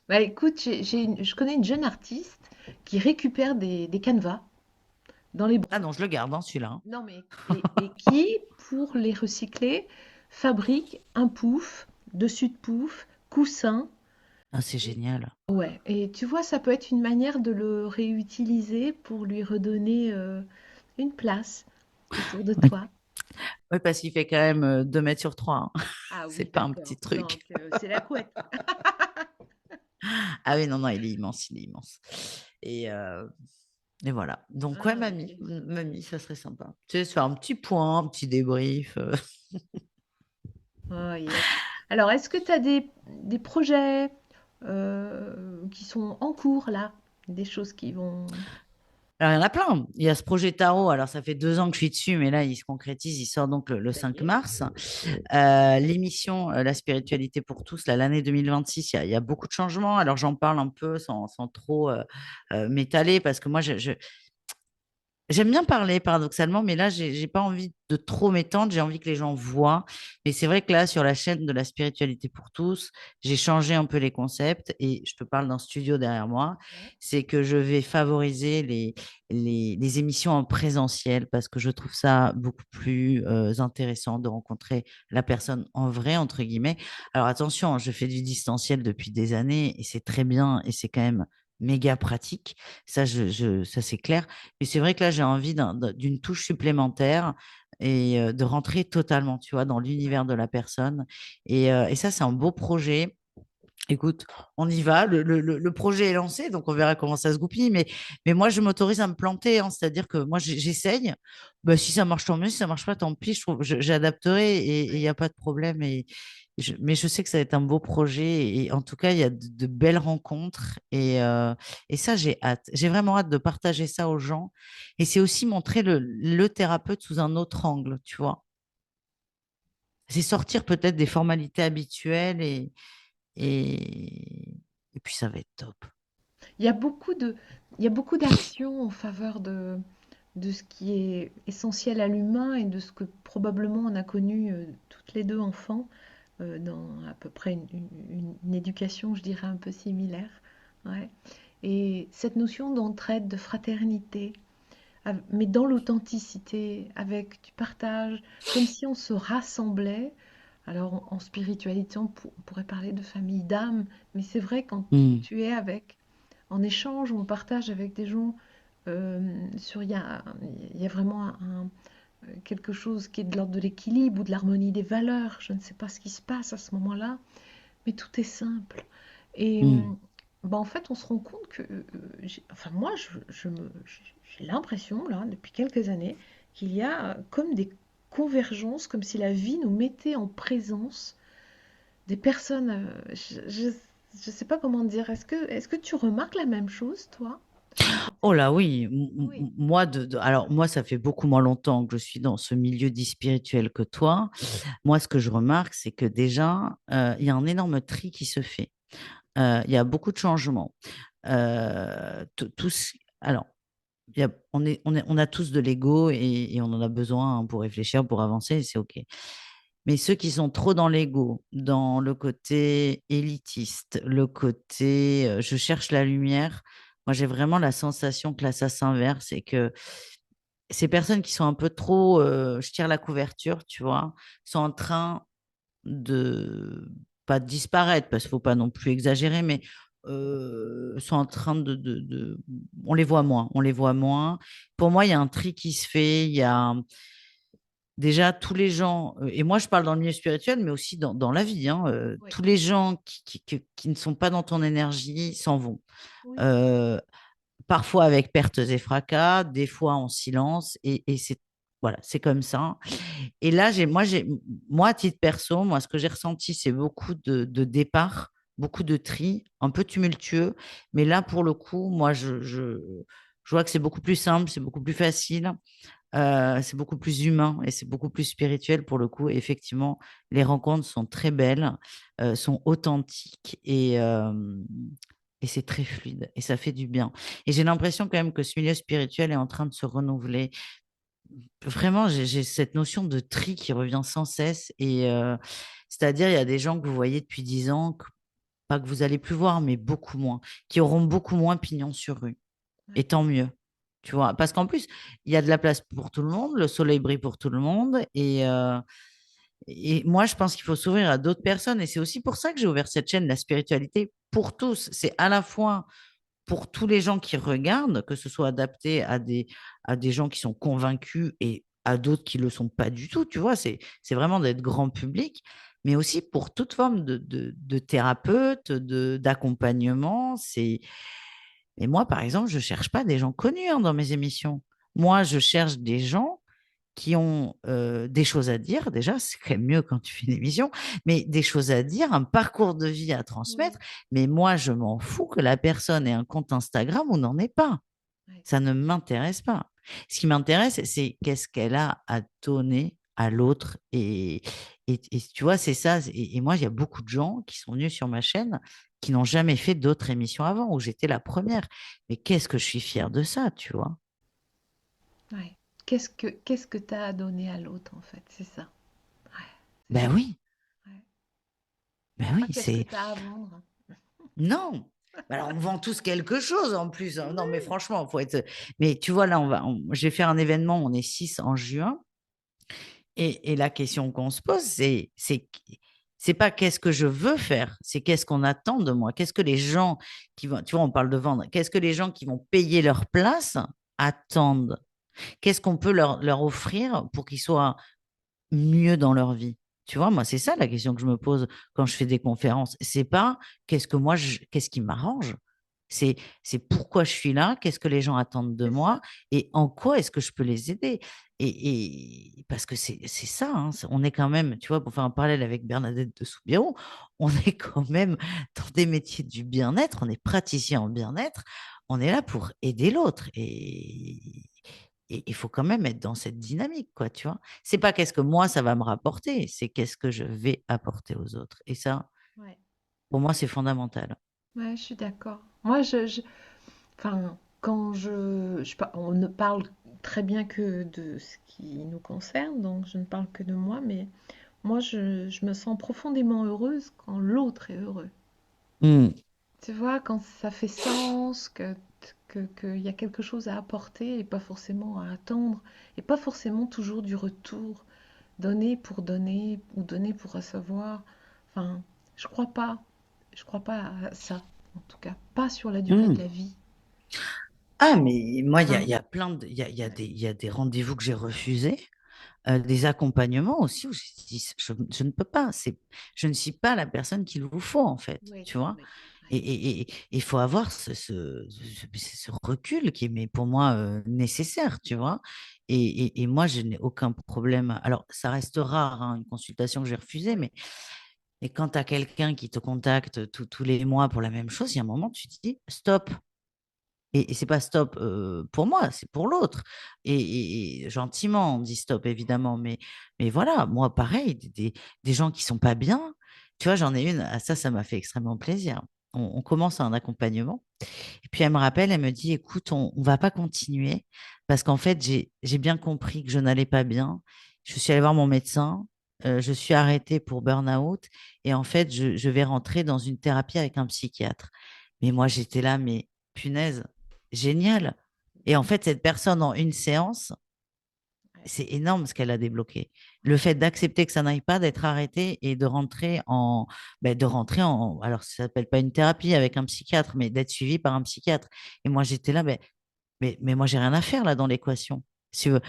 Speaker 1: Bah écoute, je connais une jeune artiste qui récupère des canevas dans les
Speaker 2: Ah
Speaker 1: broues.
Speaker 2: non, je le garde, hein, celui-là, hein.
Speaker 1: Non mais et qui, pour les recycler, fabrique un pouf, dessus de pouf, coussin.
Speaker 2: Ah, c'est
Speaker 1: Et,
Speaker 2: génial.
Speaker 1: ouais. Et tu vois, ça peut être une manière de le réutiliser pour lui redonner une place autour de
Speaker 2: Oui.
Speaker 1: toi.
Speaker 2: Oui, parce qu'il fait quand même 2 mètres sur 3, hein.
Speaker 1: Ah
Speaker 2: C'est
Speaker 1: oui,
Speaker 2: pas un petit
Speaker 1: d'accord.
Speaker 2: truc.
Speaker 1: Donc c'est la couette.
Speaker 2: Ah oui, non, non, il est immense, il est immense. Et, heu, et voilà. Donc ouais,
Speaker 1: Ah ok.
Speaker 2: mamie, ça serait sympa. Tu sais, se faire un petit point, un petit débrief.
Speaker 1: Oh yes. Alors, est-ce que tu as des projets qui sont en cours là? Des choses qui vont...
Speaker 2: Alors, il y en a plein. Il y a ce projet Tarot. Alors, ça fait 2 ans que je suis dessus, mais là, il se concrétise. Il sort donc le
Speaker 1: Ça y
Speaker 2: 5
Speaker 1: est.
Speaker 2: mars. L'émission La spiritualité pour tous, là, l'année 2026, il y a beaucoup de changements. Alors, j'en parle un peu sans trop m'étaler parce que moi, J'aime bien parler paradoxalement, mais là, j'ai pas envie de trop m'étendre. J'ai envie que les gens voient. Mais c'est vrai que là, sur la chaîne de la spiritualité pour tous, j'ai changé un peu les concepts et je te parle d'un studio derrière moi.
Speaker 1: Ouais.
Speaker 2: C'est que je vais favoriser les émissions en présentiel parce que je trouve ça beaucoup plus intéressant de rencontrer la personne en vrai, entre guillemets. Alors attention, je fais du distanciel depuis des années et c'est très bien et c'est quand même méga pratique. Ça c'est clair. Et c'est vrai que là, j'ai envie d'une touche supplémentaire et de rentrer totalement, tu vois, dans
Speaker 1: Ouais.
Speaker 2: l'univers de la personne. Et ça, c'est un beau projet. Écoute, on y va. Le projet est lancé, donc on verra comment ça se goupille. Mais moi, je m'autorise à me planter, hein. C'est-à-dire que moi, j'essaye. Bah, si ça marche, tant mieux. Si ça marche pas, tant pis. J'adapterai et il n'y
Speaker 1: Ouais.
Speaker 2: a pas de problème. Mais je sais que ça va être un beau projet. Et en tout cas, il y a de belles rencontres. Et ça, j'ai hâte. J'ai vraiment hâte de partager ça aux gens. Et c'est aussi montrer le thérapeute sous un autre angle, tu vois. C'est sortir peut-être des formalités habituelles et, et puis ça va être top.
Speaker 1: Il y a beaucoup il y a beaucoup d'actions en faveur de ce qui est essentiel à l'humain et de ce que probablement on a connu toutes les deux enfants dans à peu près une éducation, je dirais, un peu similaire. Ouais. Et cette notion d'entraide, de fraternité, mais dans l'authenticité, avec du partage, comme si on se rassemblait. Alors en spiritualité, on pourrait parler de famille d'âme, mais c'est vrai quand
Speaker 2: Hmm.
Speaker 1: tu es avec, en échange, on partage avec des gens il y a vraiment quelque chose qui est de l'ordre de l'équilibre ou de l'harmonie des valeurs. Je ne sais pas ce qui se passe à ce moment-là, mais tout est simple. Et
Speaker 2: Hmm.
Speaker 1: bah, en fait, on se rend compte que, enfin moi, j'ai l'impression, là, depuis quelques années, qu'il y a comme des convergences, comme si la vie nous mettait en présence des personnes. Je sais pas comment dire. Est-ce que tu remarques la même chose, toi, dans cette
Speaker 2: Oh là
Speaker 1: situation?
Speaker 2: oui,
Speaker 1: Oui,
Speaker 2: moi alors moi ça fait beaucoup moins longtemps que je suis dans ce milieu dit spirituel que toi. Moi ce que je remarque c'est que déjà il y a un énorme tri qui se fait. Il y a beaucoup de changements. Alors on a tous de l'ego et on en a besoin, hein, pour réfléchir, pour avancer, c'est OK. Mais ceux qui sont trop dans l'ego, dans le côté élitiste, le côté je cherche la lumière, moi j'ai vraiment la sensation que là ça s'inverse et que ces personnes qui sont un peu trop je tire la couverture, tu vois, sont en train de pas de disparaître parce qu'il faut pas non plus exagérer, mais sont en train on les voit moins, on les voit moins. Pour moi, il y a un tri qui se fait, il y a déjà tous les gens, et moi je parle dans le milieu spirituel, mais aussi dans la vie, hein,
Speaker 1: oui,
Speaker 2: tous les gens qui ne sont pas dans ton énergie s'en vont.
Speaker 1: oui.
Speaker 2: Euh, Parfois avec pertes et fracas, des fois en silence, et c'est voilà, c'est comme ça. Et là, moi, à titre perso, moi, ce que j'ai ressenti, c'est beaucoup de départs, beaucoup de tri, un peu tumultueux. Mais là, pour le coup, moi, je vois que c'est beaucoup plus simple, c'est beaucoup plus facile, c'est beaucoup plus humain et c'est beaucoup plus spirituel pour le coup. Et effectivement, les rencontres sont très belles, sont authentiques et c'est très fluide et ça fait du bien. Et j'ai l'impression quand même que ce milieu spirituel est en train de se renouveler. Vraiment, j'ai cette notion de tri qui revient sans cesse. C'est-à-dire, il y a des gens que vous voyez depuis 10 ans, pas que vous allez plus voir, mais beaucoup moins, qui auront beaucoup moins pignon sur rue. Et
Speaker 1: Ouais.
Speaker 2: tant mieux, tu vois. Parce qu'en plus, il y a de la place pour tout le monde, le soleil brille pour tout le monde. Et moi, je pense qu'il faut s'ouvrir à d'autres personnes. Et c'est aussi pour ça que j'ai ouvert cette chaîne, la spiritualité pour tous. C'est à la fois pour tous les gens qui regardent, que ce soit adapté à des gens qui sont convaincus et à d'autres qui ne le sont pas du tout, tu vois, c'est vraiment d'être grand public, mais aussi pour toute forme de thérapeute, d'accompagnement. Et moi, par exemple, je ne cherche pas des gens connus, hein, dans mes émissions. Moi, je cherche des gens qui ont des choses à dire. Déjà, c'est quand même mieux quand tu fais une émission, mais des choses à dire, un parcours de vie à transmettre.
Speaker 1: Oui,
Speaker 2: Mais moi, je m'en fous que la personne ait un compte Instagram ou n'en ait pas.
Speaker 1: ouais.
Speaker 2: Ça ne m'intéresse pas. Ce qui m'intéresse, c'est qu'est-ce qu'elle a à donner à l'autre. Et tu vois, c'est ça. Et moi, il y a beaucoup de gens qui sont venus sur ma chaîne qui n'ont jamais fait d'autres émissions avant, où j'étais la première. Mais qu'est-ce que je suis fière de ça, tu vois.
Speaker 1: Ouais. Qu'est-ce que tu as à donner à l'autre, en fait? C'est ça. Ouais, c'est
Speaker 2: Ben
Speaker 1: ça.
Speaker 2: oui,
Speaker 1: Ouais.
Speaker 2: ben
Speaker 1: Pas
Speaker 2: oui,
Speaker 1: qu'est-ce que
Speaker 2: c'est...
Speaker 1: tu as à vendre.
Speaker 2: Non. Ben alors, on vend tous quelque chose en plus, hein. Non, mais
Speaker 1: Oui.
Speaker 2: franchement, faut être... Mais tu vois, là, je vais faire un événement, on est 6 en juin. Et la question qu'on se pose, c'est pas qu'est-ce que je veux faire, c'est qu'est-ce qu'on attend de moi. Qu'est-ce que les gens qui vont, tu vois, on parle de vendre, qu'est-ce que les gens qui vont payer leur place attendent? Qu'est-ce qu'on peut leur offrir pour qu'ils soient mieux dans leur vie? Tu vois, moi, c'est ça la question que je me pose quand je fais des conférences. C'est pas qu'est-ce qui m'arrange. C'est, c'est pourquoi je suis là, qu'est-ce que les gens attendent de
Speaker 1: C'est ça.
Speaker 2: moi et en quoi est-ce que je peux les aider. Parce que c'est ça, hein, on est quand même, tu vois, pour faire un parallèle avec Bernadette de Soubirous, on est quand même dans des métiers du bien-être, on est praticien en bien-être, on est là pour aider l'autre. Et il faut quand même être dans cette dynamique, quoi, tu vois. C'est pas qu'est-ce que moi, ça va me rapporter, c'est qu'est-ce que je vais apporter aux autres. Et ça,
Speaker 1: Ouais.
Speaker 2: pour moi, c'est fondamental.
Speaker 1: Ouais, je suis d'accord. Moi, enfin, quand on ne parle très bien que de ce qui nous concerne, donc je ne parle que de moi, mais moi, je me sens profondément heureuse quand l'autre est heureux.
Speaker 2: Mm.
Speaker 1: Tu vois, quand ça fait sens, qu'il y a quelque chose à apporter et pas forcément à attendre, et pas forcément toujours du retour, donner ou donner pour recevoir. Enfin, je crois pas, je crois pas à ça, en tout cas, pas sur la durée de
Speaker 2: Mm.
Speaker 1: la vie.
Speaker 2: Ah, mais moi, il
Speaker 1: Enfin,
Speaker 2: y a plein de,
Speaker 1: ouais,
Speaker 2: il y a des rendez-vous que j'ai refusés, des accompagnements aussi où j'ai dit, je ne peux pas, je ne suis pas la personne qu'il vous faut, en fait,
Speaker 1: oui,
Speaker 2: tu vois.
Speaker 1: oui, ouais,
Speaker 2: Et il faut avoir ce recul qui est, mais pour moi, nécessaire, tu vois. Et moi, je n'ai aucun problème. Alors, ça reste rare, hein, une consultation que j'ai refusée,
Speaker 1: oui,
Speaker 2: mais quand tu as quelqu'un qui te contacte tous les mois pour la même chose, il y a un moment, tu te dis, stop. Et c'est pas stop pour moi, c'est pour l'autre. Et gentiment, on dit stop, évidemment. Mais voilà, moi, pareil, des gens qui sont pas bien. Tu vois, j'en ai une, ah, ça m'a fait extrêmement plaisir. On commence un accompagnement. Et puis, elle me rappelle, elle me dit, écoute, on va pas continuer parce qu'en fait, j'ai bien compris que je n'allais pas bien. Je suis allée voir mon médecin. Je suis arrêtée pour burn-out. Et en fait, je vais rentrer dans une thérapie avec un psychiatre. Mais moi, j'étais là, mais punaise, génial. Et en fait, cette personne, en une séance,
Speaker 1: ouais,
Speaker 2: c'est énorme ce qu'elle a débloqué. Le fait d'accepter que ça n'aille pas, d'être arrêté et alors ça s'appelle pas une thérapie avec un psychiatre, mais d'être suivi par un psychiatre. Et moi, j'étais là, mais moi, j'ai rien à faire là dans l'équation. Si tu veux,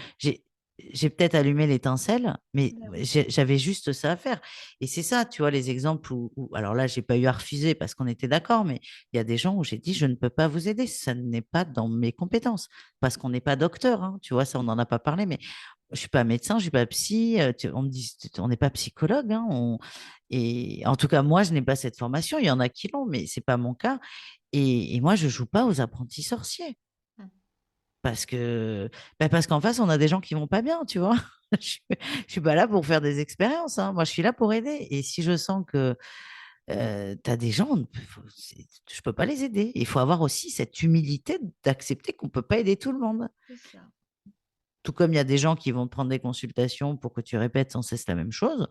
Speaker 2: j'ai peut-être allumé l'étincelle, mais
Speaker 1: ben oui,
Speaker 2: j'avais juste ça à faire. Et c'est ça, tu vois, les exemples alors là, j'ai pas eu à refuser parce qu'on était d'accord, mais il y a des gens où j'ai dit, je ne peux pas vous aider, ça n'est pas dans mes compétences, parce qu'on n'est pas docteur, hein, tu vois, ça, on n'en a pas parlé, mais je suis pas médecin, je suis pas psy, on me dit, on n'est pas psychologue, hein, et en tout cas, moi, je n'ai pas cette formation, il y en a qui l'ont, mais c'est pas mon cas. Et moi, je joue pas aux apprentis sorciers.
Speaker 1: hum,
Speaker 2: Parce que, parce qu'en face, on a des gens qui vont pas bien, tu vois. Je suis pas là pour faire des expériences, hein. Moi, je suis là pour aider. Et si je sens que tu as des gens, je peux pas les aider. Il faut avoir aussi cette humilité d'accepter qu'on peut pas aider tout le monde.
Speaker 1: c'est ça.
Speaker 2: Tout comme il y a des gens qui vont te prendre des consultations pour que tu répètes sans cesse la même chose.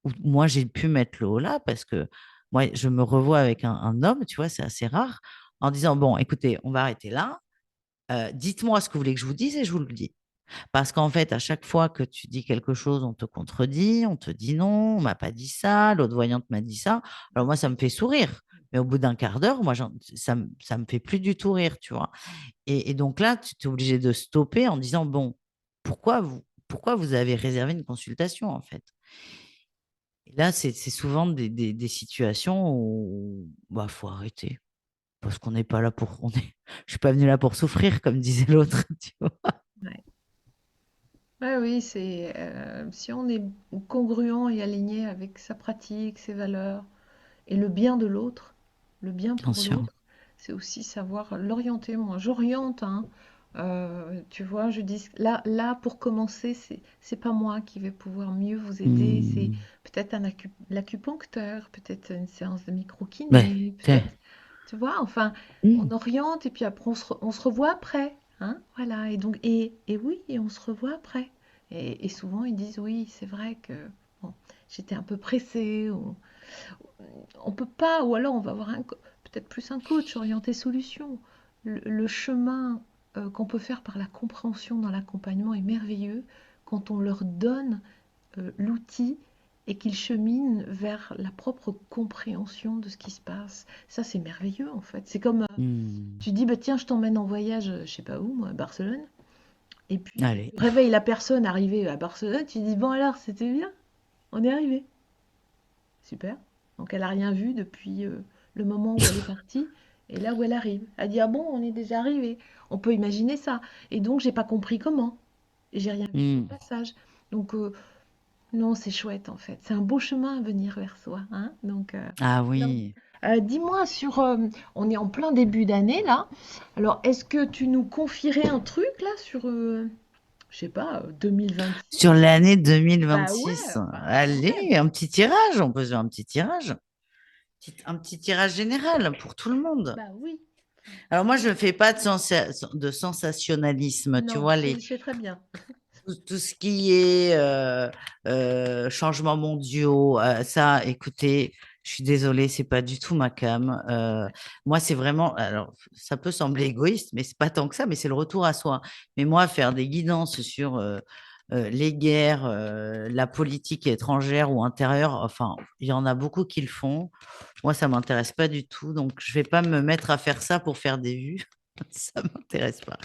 Speaker 2: Ou moi, j'ai pu mettre le haut là parce que moi, je me revois avec un homme, tu vois, c'est assez rare, en disant, bon, écoutez, on va arrêter là. Dites-moi ce que vous voulez que je vous dise et je vous le dis. Parce qu'en fait, à chaque fois que tu dis quelque chose, on te contredit, on te dit non, on m'a pas dit ça, l'autre voyante m'a dit ça. Alors moi, ça me fait sourire. Mais au bout d'un quart d'heure, moi, ça me fait plus du tout rire, tu vois. Et donc là, tu es obligé de stopper en disant, bon, pourquoi vous avez réservé une consultation, en fait? Et là, c'est souvent des situations où bah, faut arrêter. Parce qu'on n'est pas là je suis pas venu là pour souffrir, comme disait l'autre, tu vois.
Speaker 1: Ouais. Ouais, oui, si on est congruent et aligné avec sa pratique, ses valeurs et le bien de l'autre, le bien
Speaker 2: Bien
Speaker 1: pour
Speaker 2: sûr.
Speaker 1: l'autre, c'est aussi savoir l'orienter. Moi, j'oriente, hein. Tu vois, je dis là pour commencer, c'est pas moi qui vais pouvoir mieux vous aider. C'est
Speaker 2: Hmm.
Speaker 1: peut-être l'acupuncteur, peut-être une séance de
Speaker 2: Ouais,
Speaker 1: micro-kiné,
Speaker 2: tiens.
Speaker 1: peut-être, tu vois, enfin, on
Speaker 2: Hmm.
Speaker 1: oriente et puis après on se revoit après. hein, voilà. Et donc, et oui, et on se revoit après. Et souvent, ils disent, oui, c'est vrai que bon, j'étais un peu pressée. On peut pas, ou alors on va avoir peut-être plus un coach orienté solution. Le chemin qu'on peut faire par la compréhension dans l'accompagnement est merveilleux quand on leur donne l'outil et qu'ils cheminent vers la propre compréhension de ce qui se passe. Ça, c'est merveilleux en fait. C'est comme
Speaker 2: Hmm.
Speaker 1: tu dis, bah, tiens, je t'emmène en voyage, je sais pas où, moi, à Barcelone. Et puis,
Speaker 2: Allez.
Speaker 1: tu réveilles la personne arrivée à Barcelone, tu dis, bon alors, c'était bien, on est arrivé. Super. Donc elle a rien vu depuis le moment où elle est partie et là où elle arrive. Elle dit, ah bon, on est déjà arrivé. On peut imaginer ça. Et donc, j'ai pas compris comment. Et j'ai rien vu sur le
Speaker 2: Hmm.
Speaker 1: passage. Donc, non, c'est chouette en fait. C'est un beau chemin à venir vers soi, hein. Donc,
Speaker 2: Ah
Speaker 1: alors,
Speaker 2: oui.
Speaker 1: dis-moi sur, on est en plein début d'année là. Alors, est-ce que tu nous confierais un truc là sur, je sais pas, 2026?
Speaker 2: Sur l'année
Speaker 1: Bah ouais,
Speaker 2: 2026.
Speaker 1: ouais,
Speaker 2: Allez, un petit tirage. On peut faire un petit tirage. Un petit tirage général pour tout le monde.
Speaker 1: bah oui.
Speaker 2: Alors moi, je ne fais pas de sensationnalisme. Tu
Speaker 1: Non,
Speaker 2: vois,
Speaker 1: je sais très bien.
Speaker 2: tout ce qui est changements mondiaux, ça, écoutez, je suis désolée, c'est pas du tout ma came. Moi, c'est vraiment, alors, ça peut sembler égoïste, mais c'est pas tant que ça, mais c'est le retour à soi. Mais moi, faire des guidances sur les guerres, la politique étrangère ou intérieure, enfin, il y en a beaucoup qui le font. Moi, ça m'intéresse pas du tout, donc je vais pas me mettre à faire ça pour faire des vues. Ça m'intéresse pas.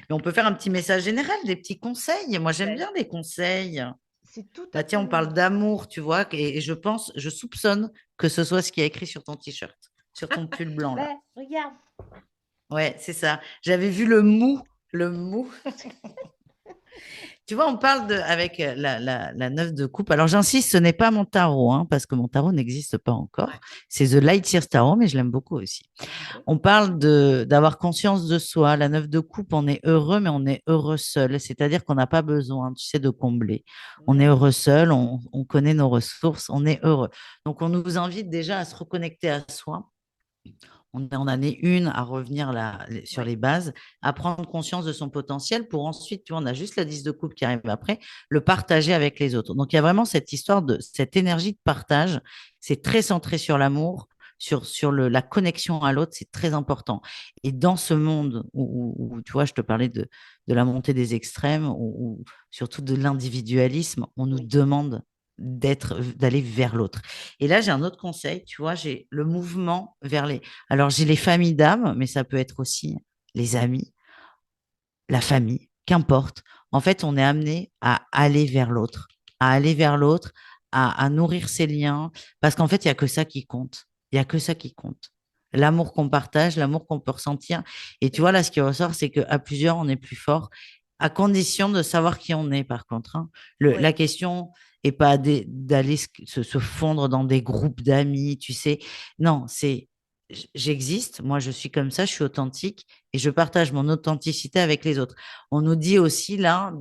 Speaker 2: Mais on peut faire un petit message général, des petits conseils. Moi, j'aime
Speaker 1: Ben,
Speaker 2: bien les conseils.
Speaker 1: c'est tout à
Speaker 2: Bah, tiens,
Speaker 1: ton
Speaker 2: on parle
Speaker 1: honneur.
Speaker 2: d'amour, tu vois, et je pense, je soupçonne que ce soit ce qui est écrit sur ton t-shirt, sur ton pull blanc, là.
Speaker 1: Ben, regarde.
Speaker 2: Ouais, c'est ça. J'avais vu le mou, le mou. Tu vois, on parle avec la neuf de coupe. Alors, j'insiste, ce n'est pas mon tarot, hein, parce que mon tarot n'existe pas encore.
Speaker 1: Ouais.
Speaker 2: C'est The Light Years Tarot, mais je l'aime beaucoup aussi.
Speaker 1: Ok.
Speaker 2: On parle d'avoir conscience de soi. La neuf de coupe, on est heureux, mais on est heureux seul. C'est-à-dire qu'on n'a pas besoin, tu sais, de combler. On est
Speaker 1: Ouais.
Speaker 2: heureux seul, on connaît nos ressources, on est heureux. Donc, on nous invite déjà à se reconnecter à soi. On est en année une à revenir sur
Speaker 1: Ouais.
Speaker 2: les bases, à prendre conscience de son potentiel pour ensuite, tu vois, on a juste la 10 de coupe qui arrive après, le partager avec les autres. Donc, il y a vraiment cette histoire de cette énergie de partage. C'est très centré sur l'amour, sur la connexion à l'autre, c'est très important. Et dans ce monde où, tu vois, je te parlais de la montée des extrêmes, ou surtout de l'individualisme, on nous
Speaker 1: Oui.
Speaker 2: demande d'aller vers l'autre. Et là, j'ai un autre conseil, tu vois, j'ai le mouvement vers les. Alors, j'ai les familles d'âme, mais ça peut être aussi les amis, la famille, qu'importe. En fait, on est amené à aller vers l'autre, à aller vers l'autre, à nourrir ses liens, parce qu'en fait, il n'y a que ça qui compte. Il n'y a que ça qui compte. L'amour qu'on partage, l'amour qu'on peut ressentir. Et tu vois,
Speaker 1: Oui.
Speaker 2: là, ce qui ressort, c'est qu'à plusieurs, on est plus fort, à condition de savoir qui on est, par contre, hein. La
Speaker 1: Oui.
Speaker 2: question n'est pas d'aller se fondre dans des groupes d'amis, tu sais. Non, c'est j'existe, moi, je suis comme ça, je suis authentique et je partage mon authenticité avec les autres. On nous dit aussi là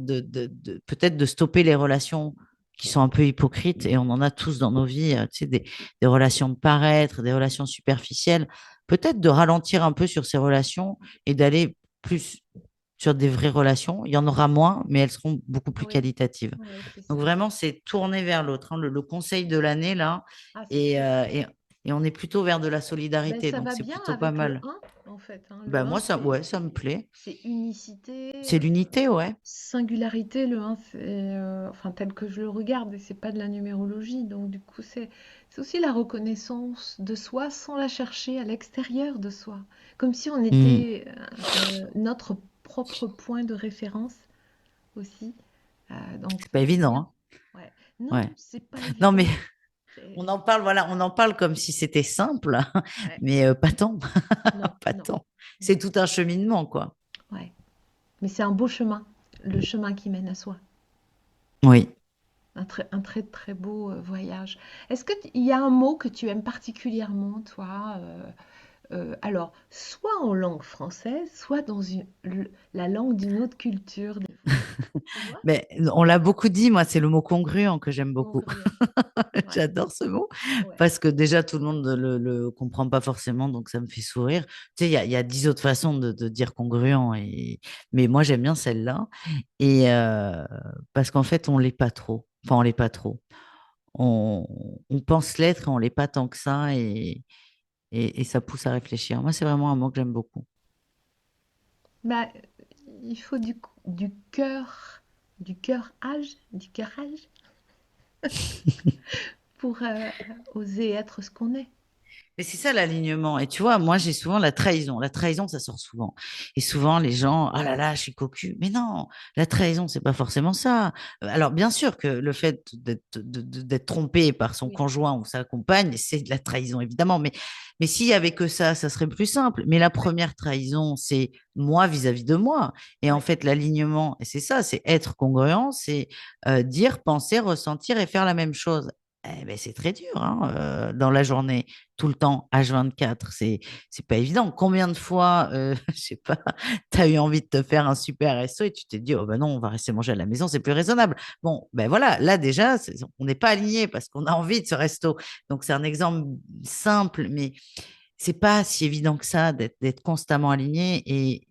Speaker 2: peut-être de stopper les relations qui sont un peu hypocrites et on en a tous dans nos vies, tu sais, des relations de paraître, des relations superficielles. Peut-être de ralentir un peu sur ces relations et d'aller plus sur des vraies relations. Il y en aura moins, mais elles seront beaucoup plus
Speaker 1: Oui.
Speaker 2: qualitatives.
Speaker 1: Oui, c'est
Speaker 2: Donc
Speaker 1: ça.
Speaker 2: vraiment, c'est tourner vers l'autre, hein, le conseil de l'année là.
Speaker 1: Ah, c'est
Speaker 2: Et,
Speaker 1: chouette.
Speaker 2: et on est plutôt vers de la
Speaker 1: Ben,
Speaker 2: solidarité,
Speaker 1: ça
Speaker 2: donc
Speaker 1: va
Speaker 2: c'est
Speaker 1: bien
Speaker 2: plutôt pas
Speaker 1: avec le
Speaker 2: mal.
Speaker 1: 1, en fait, hein. Le
Speaker 2: Ben
Speaker 1: 1,
Speaker 2: moi, ça, ouais, ça me plaît.
Speaker 1: c'est unicité,
Speaker 2: C'est l'unité, ouais.
Speaker 1: singularité. Le 1, c'est, enfin, tel que je le regarde, et c'est pas de la numérologie. Donc, du coup, c'est aussi la reconnaissance de soi sans la chercher à l'extérieur de soi. Comme si on
Speaker 2: Hmm.
Speaker 1: était notre propre point de référence aussi. Donc,
Speaker 2: C'est
Speaker 1: ça
Speaker 2: pas
Speaker 1: c'est
Speaker 2: évident,
Speaker 1: bien.
Speaker 2: hein.
Speaker 1: Ouais. Non,
Speaker 2: Ouais.
Speaker 1: c'est pas
Speaker 2: Non, mais
Speaker 1: évident. C'est-
Speaker 2: on en parle, voilà, on en parle comme si c'était simple,
Speaker 1: Ouais.
Speaker 2: mais pas tant,
Speaker 1: Non,
Speaker 2: pas
Speaker 1: non,
Speaker 2: tant. C'est
Speaker 1: non.
Speaker 2: tout un cheminement, quoi.
Speaker 1: Ouais. Mais c'est un beau chemin, le chemin qui mène à soi.
Speaker 2: Oui.
Speaker 1: Un très très beau voyage. Est-ce qu'il y a un mot que tu aimes particulièrement, toi, alors, soit en langue française, soit dans la langue d'une autre culture, des fois. Tu vois?
Speaker 2: Mais on l'a beaucoup dit, moi, c'est le mot congruent que j'aime beaucoup.
Speaker 1: Congruent. Ouais,
Speaker 2: J'adore ce mot
Speaker 1: ouais.
Speaker 2: parce que déjà, tout le monde ne le comprend pas forcément, donc ça me fait sourire. Tu sais, il y a 10 autres façons de dire congruent, mais moi, j'aime bien celle-là. Et parce qu'en fait, on l'est pas trop. Enfin, on l'est pas trop. On, on pense l'être et on l'est pas tant que ça, et ça pousse à réfléchir. Moi, c'est vraiment un mot que j'aime beaucoup.
Speaker 1: Bah, il faut du cœur-âge pour oser être ce qu'on est.
Speaker 2: Mais c'est ça l'alignement. Et tu vois, moi, j'ai souvent la trahison. La trahison, ça sort souvent. Et souvent, les gens, ah là là, je suis cocu. Mais non, la trahison, c'est pas forcément ça. Alors, bien sûr que le fait d'être trompé par son
Speaker 1: Oui,
Speaker 2: conjoint ou sa compagne, c'est de la trahison, évidemment. Mais s'il y avait que ça serait plus simple. Mais la
Speaker 1: ouais,
Speaker 2: première trahison, c'est moi vis-à-vis de moi. Et en
Speaker 1: ouais.
Speaker 2: fait, l'alignement, et c'est ça, c'est être congruent, c'est dire, penser, ressentir et faire la même chose. Eh ben, c'est très dur hein, dans la journée tout le temps, H24. C'est pas évident. Combien de fois, je sais pas, tu as eu envie de te faire un super resto et tu t'es dit, oh ben non, on va rester manger à la maison, c'est plus raisonnable. Bon, ben voilà, là déjà, on n'est pas aligné parce qu'on a envie de ce resto. Donc c'est un exemple simple, mais c'est pas si évident que ça d'être constamment aligné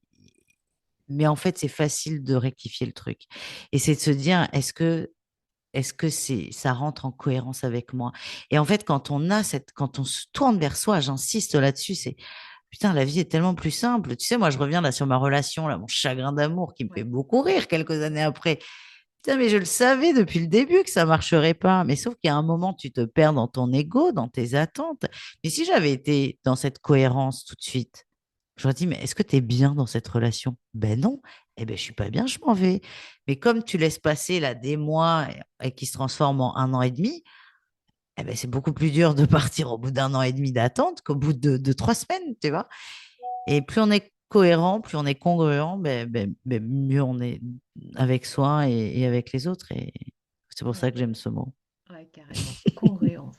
Speaker 2: mais en fait, c'est facile de rectifier le truc. Et c'est de se dire, est-ce que ça rentre en cohérence avec moi? Et en fait, quand on se tourne vers soi, j'insiste là-dessus, c'est putain, la vie est tellement plus simple. Tu sais, moi, je reviens là sur ma relation, là, mon chagrin d'amour qui me fait
Speaker 1: Ouais.
Speaker 2: beaucoup rire quelques années après. Putain, mais je le savais depuis le début que ça marcherait pas. Mais sauf qu'il y a un moment, tu te perds dans ton ego, dans tes attentes. Mais si j'avais été dans cette cohérence tout de suite, j'aurais dit, mais est-ce que tu es bien dans cette relation? Ben non. Eh ben, je suis pas bien, je m'en vais. Mais comme tu laisses passer là des mois et qui se transforment en 1 an et demi, eh ben, c'est beaucoup plus dur de partir au bout d'1 an et demi d'attente qu'au bout de 3 semaines, tu vois. Et plus on est cohérent, plus on est congruent, ben, mieux on est avec soi et avec les autres. Et c'est pour ça
Speaker 1: Ouais,
Speaker 2: que j'aime ce mot.
Speaker 1: ouais, carrément. Congruence.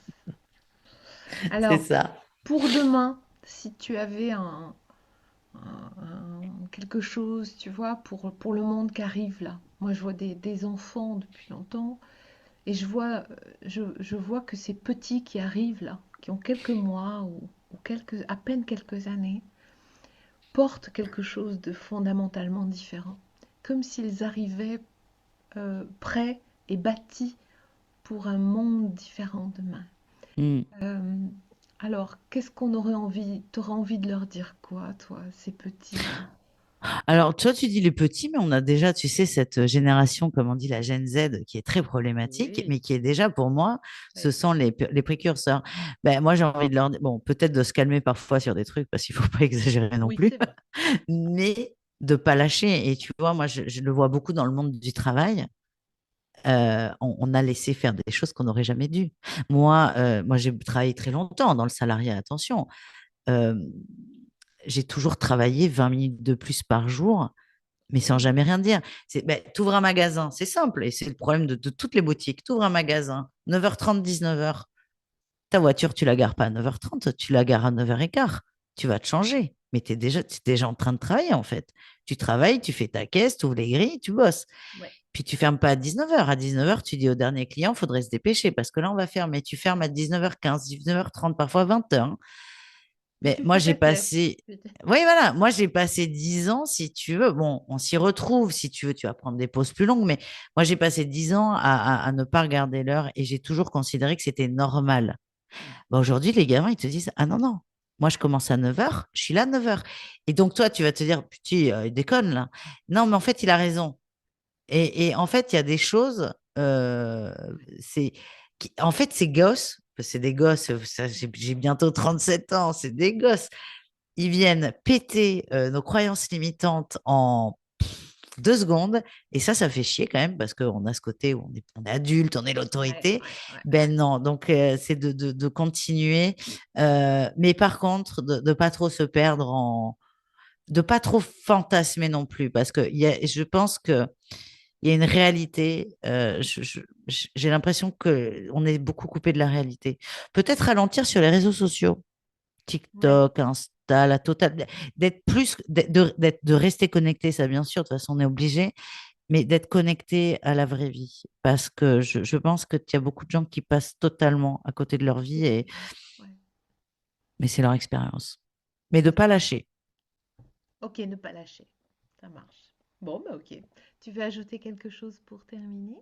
Speaker 2: C'est
Speaker 1: Alors,
Speaker 2: ça.
Speaker 1: pour demain, si tu avais quelque chose, tu vois, pour le monde qui arrive là. Moi, je vois des enfants depuis longtemps et je vois que ces petits qui arrivent là, qui ont quelques mois ou à peine quelques années, portent quelque chose de fondamentalement différent. Comme s'ils arrivaient prêts et bâtis pour un monde différent demain.
Speaker 2: Mm.
Speaker 1: Euh, alors, qu'est-ce qu'on aurait envie, t'aurais envie de leur dire quoi, toi, ces petits?
Speaker 2: Alors, toi, tu dis les petits, mais on a déjà, tu sais, cette génération, comme on dit, la Gen Z, qui est très problématique,
Speaker 1: Oui,
Speaker 2: mais qui est déjà, pour moi, ce
Speaker 1: oui.
Speaker 2: sont les précurseurs. Ben, moi, j'ai envie de leur dire, bon, peut-être de se calmer parfois sur des trucs, parce qu'il faut pas exagérer non
Speaker 1: Oui,
Speaker 2: plus,
Speaker 1: c'est vrai.
Speaker 2: mais de pas lâcher. Et tu vois, moi, je le vois beaucoup dans le monde du travail. On a laissé faire des choses qu'on n'aurait jamais dû. Moi, j'ai travaillé très longtemps dans le salariat, attention. Euh, j'ai toujours travaillé 20 minutes de plus par jour mais sans
Speaker 1: Oui,
Speaker 2: jamais rien dire. Ben, tu ouvres un magasin, c'est simple, et c'est le problème de toutes les boutiques. Tu ouvres un magasin, 9h30, 19h. Ta voiture, tu la gares pas à 9h30, tu la gares à 9h15. Tu vas te changer. Mais t'es déjà en train de travailler, en fait. Tu travailles, tu fais ta caisse, tu ouvres les grilles, tu bosses.
Speaker 1: ouais.
Speaker 2: Puis tu fermes pas à 19h. À 19h, tu dis au dernier client, faudrait se dépêcher parce que là, on va fermer. Tu fermes à 19h15, 19h30, parfois 20h.
Speaker 1: Et
Speaker 2: Mais
Speaker 1: tu
Speaker 2: moi,
Speaker 1: fais
Speaker 2: j'ai
Speaker 1: ta caisse.
Speaker 2: passé, oui, voilà, moi, j'ai passé 10 ans, si tu veux. Bon, on s'y retrouve, si tu veux, tu vas prendre des pauses plus longues, mais moi, j'ai passé 10 ans à ne pas regarder l'heure et j'ai toujours considéré que c'était normal. Bah, aujourd'hui, les gamins, ils te disent, ah non, non, moi, je commence à 9h, je suis là à 9h. Et donc, toi, tu vas te dire, putain, il déconne, là. Non, mais en fait, il a raison. Et en fait, il y a des choses, c'est, en fait, ces gosses, c'est des gosses, ça, j'ai bientôt 37 ans, c'est des gosses ils viennent péter nos croyances limitantes en 2 secondes. Et ça fait chier quand même parce qu'on a ce côté où on est adulte, on est
Speaker 1: Ouais,
Speaker 2: l'autorité.
Speaker 1: ouais, ouais.
Speaker 2: Ben non, donc c'est de continuer. Mais par contre, de pas trop se perdre de pas trop fantasmer non plus parce que je pense que il y a une réalité. J'ai l'impression que on est beaucoup coupé de la réalité. Peut-être ralentir sur les réseaux sociaux,
Speaker 1: Ouais.
Speaker 2: TikTok, Insta. la totale, d'être plus, de rester connecté, ça bien sûr, de toute façon on est obligé, mais d'être connecté à la vraie vie. Parce que je pense qu'il y a beaucoup de gens qui passent totalement à côté de leur vie,
Speaker 1: Ouais.
Speaker 2: mais c'est leur expérience. Mais de ne pas lâcher.
Speaker 1: Ok, ne pas lâcher. Ça marche. Bon, bah ok. Tu veux ajouter quelque chose pour terminer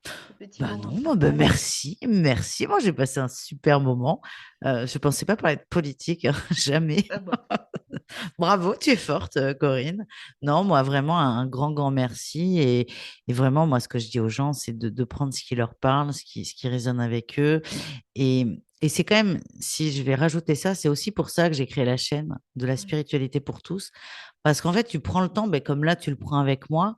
Speaker 1: ce petit
Speaker 2: Bah
Speaker 1: moment de
Speaker 2: non, bah
Speaker 1: partage?
Speaker 2: merci, merci. Moi, j'ai passé un super moment. Je pensais pas parler de politique, hein, jamais.
Speaker 1: Ah bon.
Speaker 2: Bravo, tu es forte, Corinne. Non, moi, vraiment, un grand, grand merci. Et vraiment, moi, ce que je dis aux gens, c'est de prendre ce qui leur parle, ce qui résonne avec eux. Et c'est quand même, si je vais rajouter ça, c'est aussi pour ça que j'ai créé la chaîne de la
Speaker 1: Ouais,
Speaker 2: spiritualité pour tous. Parce qu'en fait, tu prends le temps, ben, comme là, tu le prends avec moi,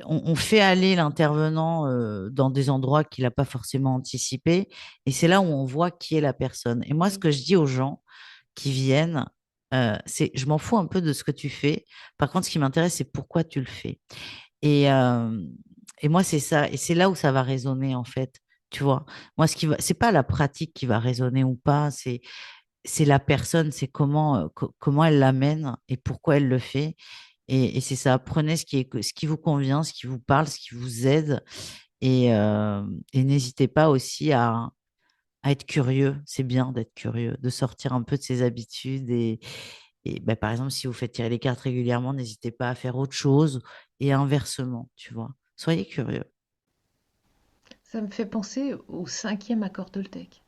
Speaker 2: on fait aller l'intervenant dans des endroits qu'il n'a pas forcément anticipés. Et c'est là où on voit qui est la personne. Et moi, ce
Speaker 1: oui,
Speaker 2: que je dis aux gens qui viennent, c'est, je m'en fous un peu de ce que tu fais. Par contre, ce qui m'intéresse, c'est pourquoi tu le fais. Et, euh, et moi, c'est ça. Et c'est là où ça va résonner, en fait. Tu vois, moi, c'est pas la pratique qui va résonner ou pas, c'est la personne, c'est comment elle l'amène et pourquoi elle le fait. Et c'est ça, prenez ce qui vous convient, ce qui vous parle, ce qui vous aide. Et n'hésitez pas aussi à être curieux. C'est bien d'être curieux, de sortir un peu de ses habitudes. Et bah, par exemple, si vous faites tirer les cartes régulièrement, n'hésitez pas à faire autre chose et inversement, tu vois. Soyez curieux.
Speaker 1: ça me fait penser au cinquième accord Toltec.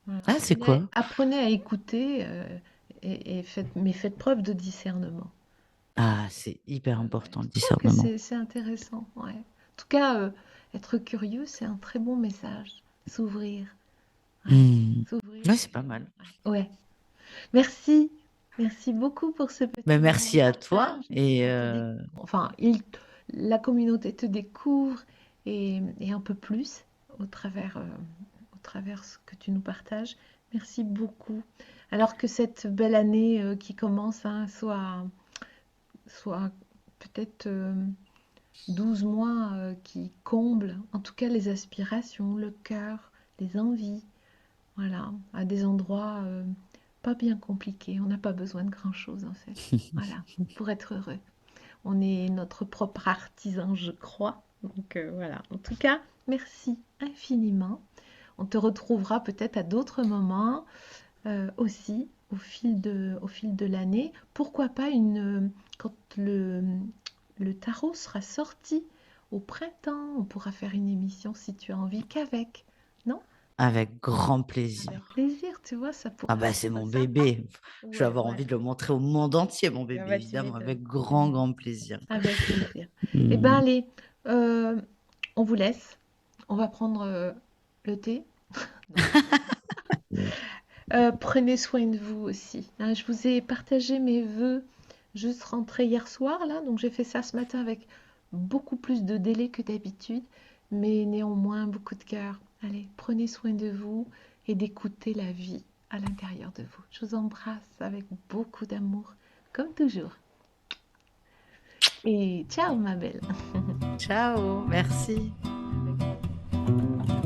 Speaker 1: Voilà.
Speaker 2: Ah, c'est quoi?
Speaker 1: Apprenez à écouter mais faites preuve de discernement.
Speaker 2: Ah, c'est hyper
Speaker 1: Ouais.
Speaker 2: important, le
Speaker 1: Je trouve que
Speaker 2: discernement.
Speaker 1: c'est intéressant. Ouais. En tout cas, être curieux, c'est un très bon message. S'ouvrir. Ouais.
Speaker 2: Hmm.
Speaker 1: S'ouvrir
Speaker 2: Ouais, c'est
Speaker 1: et
Speaker 2: pas mal.
Speaker 1: ouais. Ouais. Merci. Merci beaucoup pour ce
Speaker 2: Ben,
Speaker 1: petit moment de
Speaker 2: merci à toi.
Speaker 1: partage. Enfin, la communauté te découvre et un peu plus au travers ce que tu nous partages. Merci beaucoup. Alors que cette belle année qui commence hein, soit peut-être 12 mois qui comblent, en tout cas les aspirations, le cœur, les envies, voilà, à des endroits pas bien compliqués. On n'a pas besoin de grand-chose en fait. Voilà, pour être heureux. On est notre propre artisan, je crois. Donc voilà. En tout cas, merci infiniment. On te retrouvera peut-être à d'autres moments aussi au fil de l'année. Pourquoi pas quand le tarot sera sorti au printemps, on pourra faire une émission si tu as envie qu'avec. Non?
Speaker 2: Avec grand
Speaker 1: Avec
Speaker 2: plaisir.
Speaker 1: plaisir, tu vois, ça
Speaker 2: Ah
Speaker 1: pourra
Speaker 2: bah c'est
Speaker 1: être
Speaker 2: mon
Speaker 1: sympa.
Speaker 2: bébé. Je vais
Speaker 1: Ouais,
Speaker 2: avoir
Speaker 1: ouais.
Speaker 2: envie de le montrer au monde entier, mon
Speaker 1: Ah
Speaker 2: bébé,
Speaker 1: bah, tu
Speaker 2: évidemment,
Speaker 1: m'étonnes.
Speaker 2: avec
Speaker 1: Mm.
Speaker 2: grand, grand plaisir.
Speaker 1: Avec plaisir. Eh ben
Speaker 2: Hmm.
Speaker 1: allez, euh, on vous laisse. On va prendre le thé. Non, je plaisante. Prenez soin de vous aussi. Hein. Je vous ai partagé mes vœux juste rentrée hier soir, là, donc j'ai fait ça ce matin avec beaucoup plus de délai que d'habitude, mais néanmoins beaucoup de cœur. Allez, prenez soin de vous et d'écouter la vie à l'intérieur de vous. Je vous embrasse avec beaucoup d'amour, comme toujours. Et ciao, ma belle.
Speaker 2: Ciao, merci.
Speaker 1: Avec plaisir.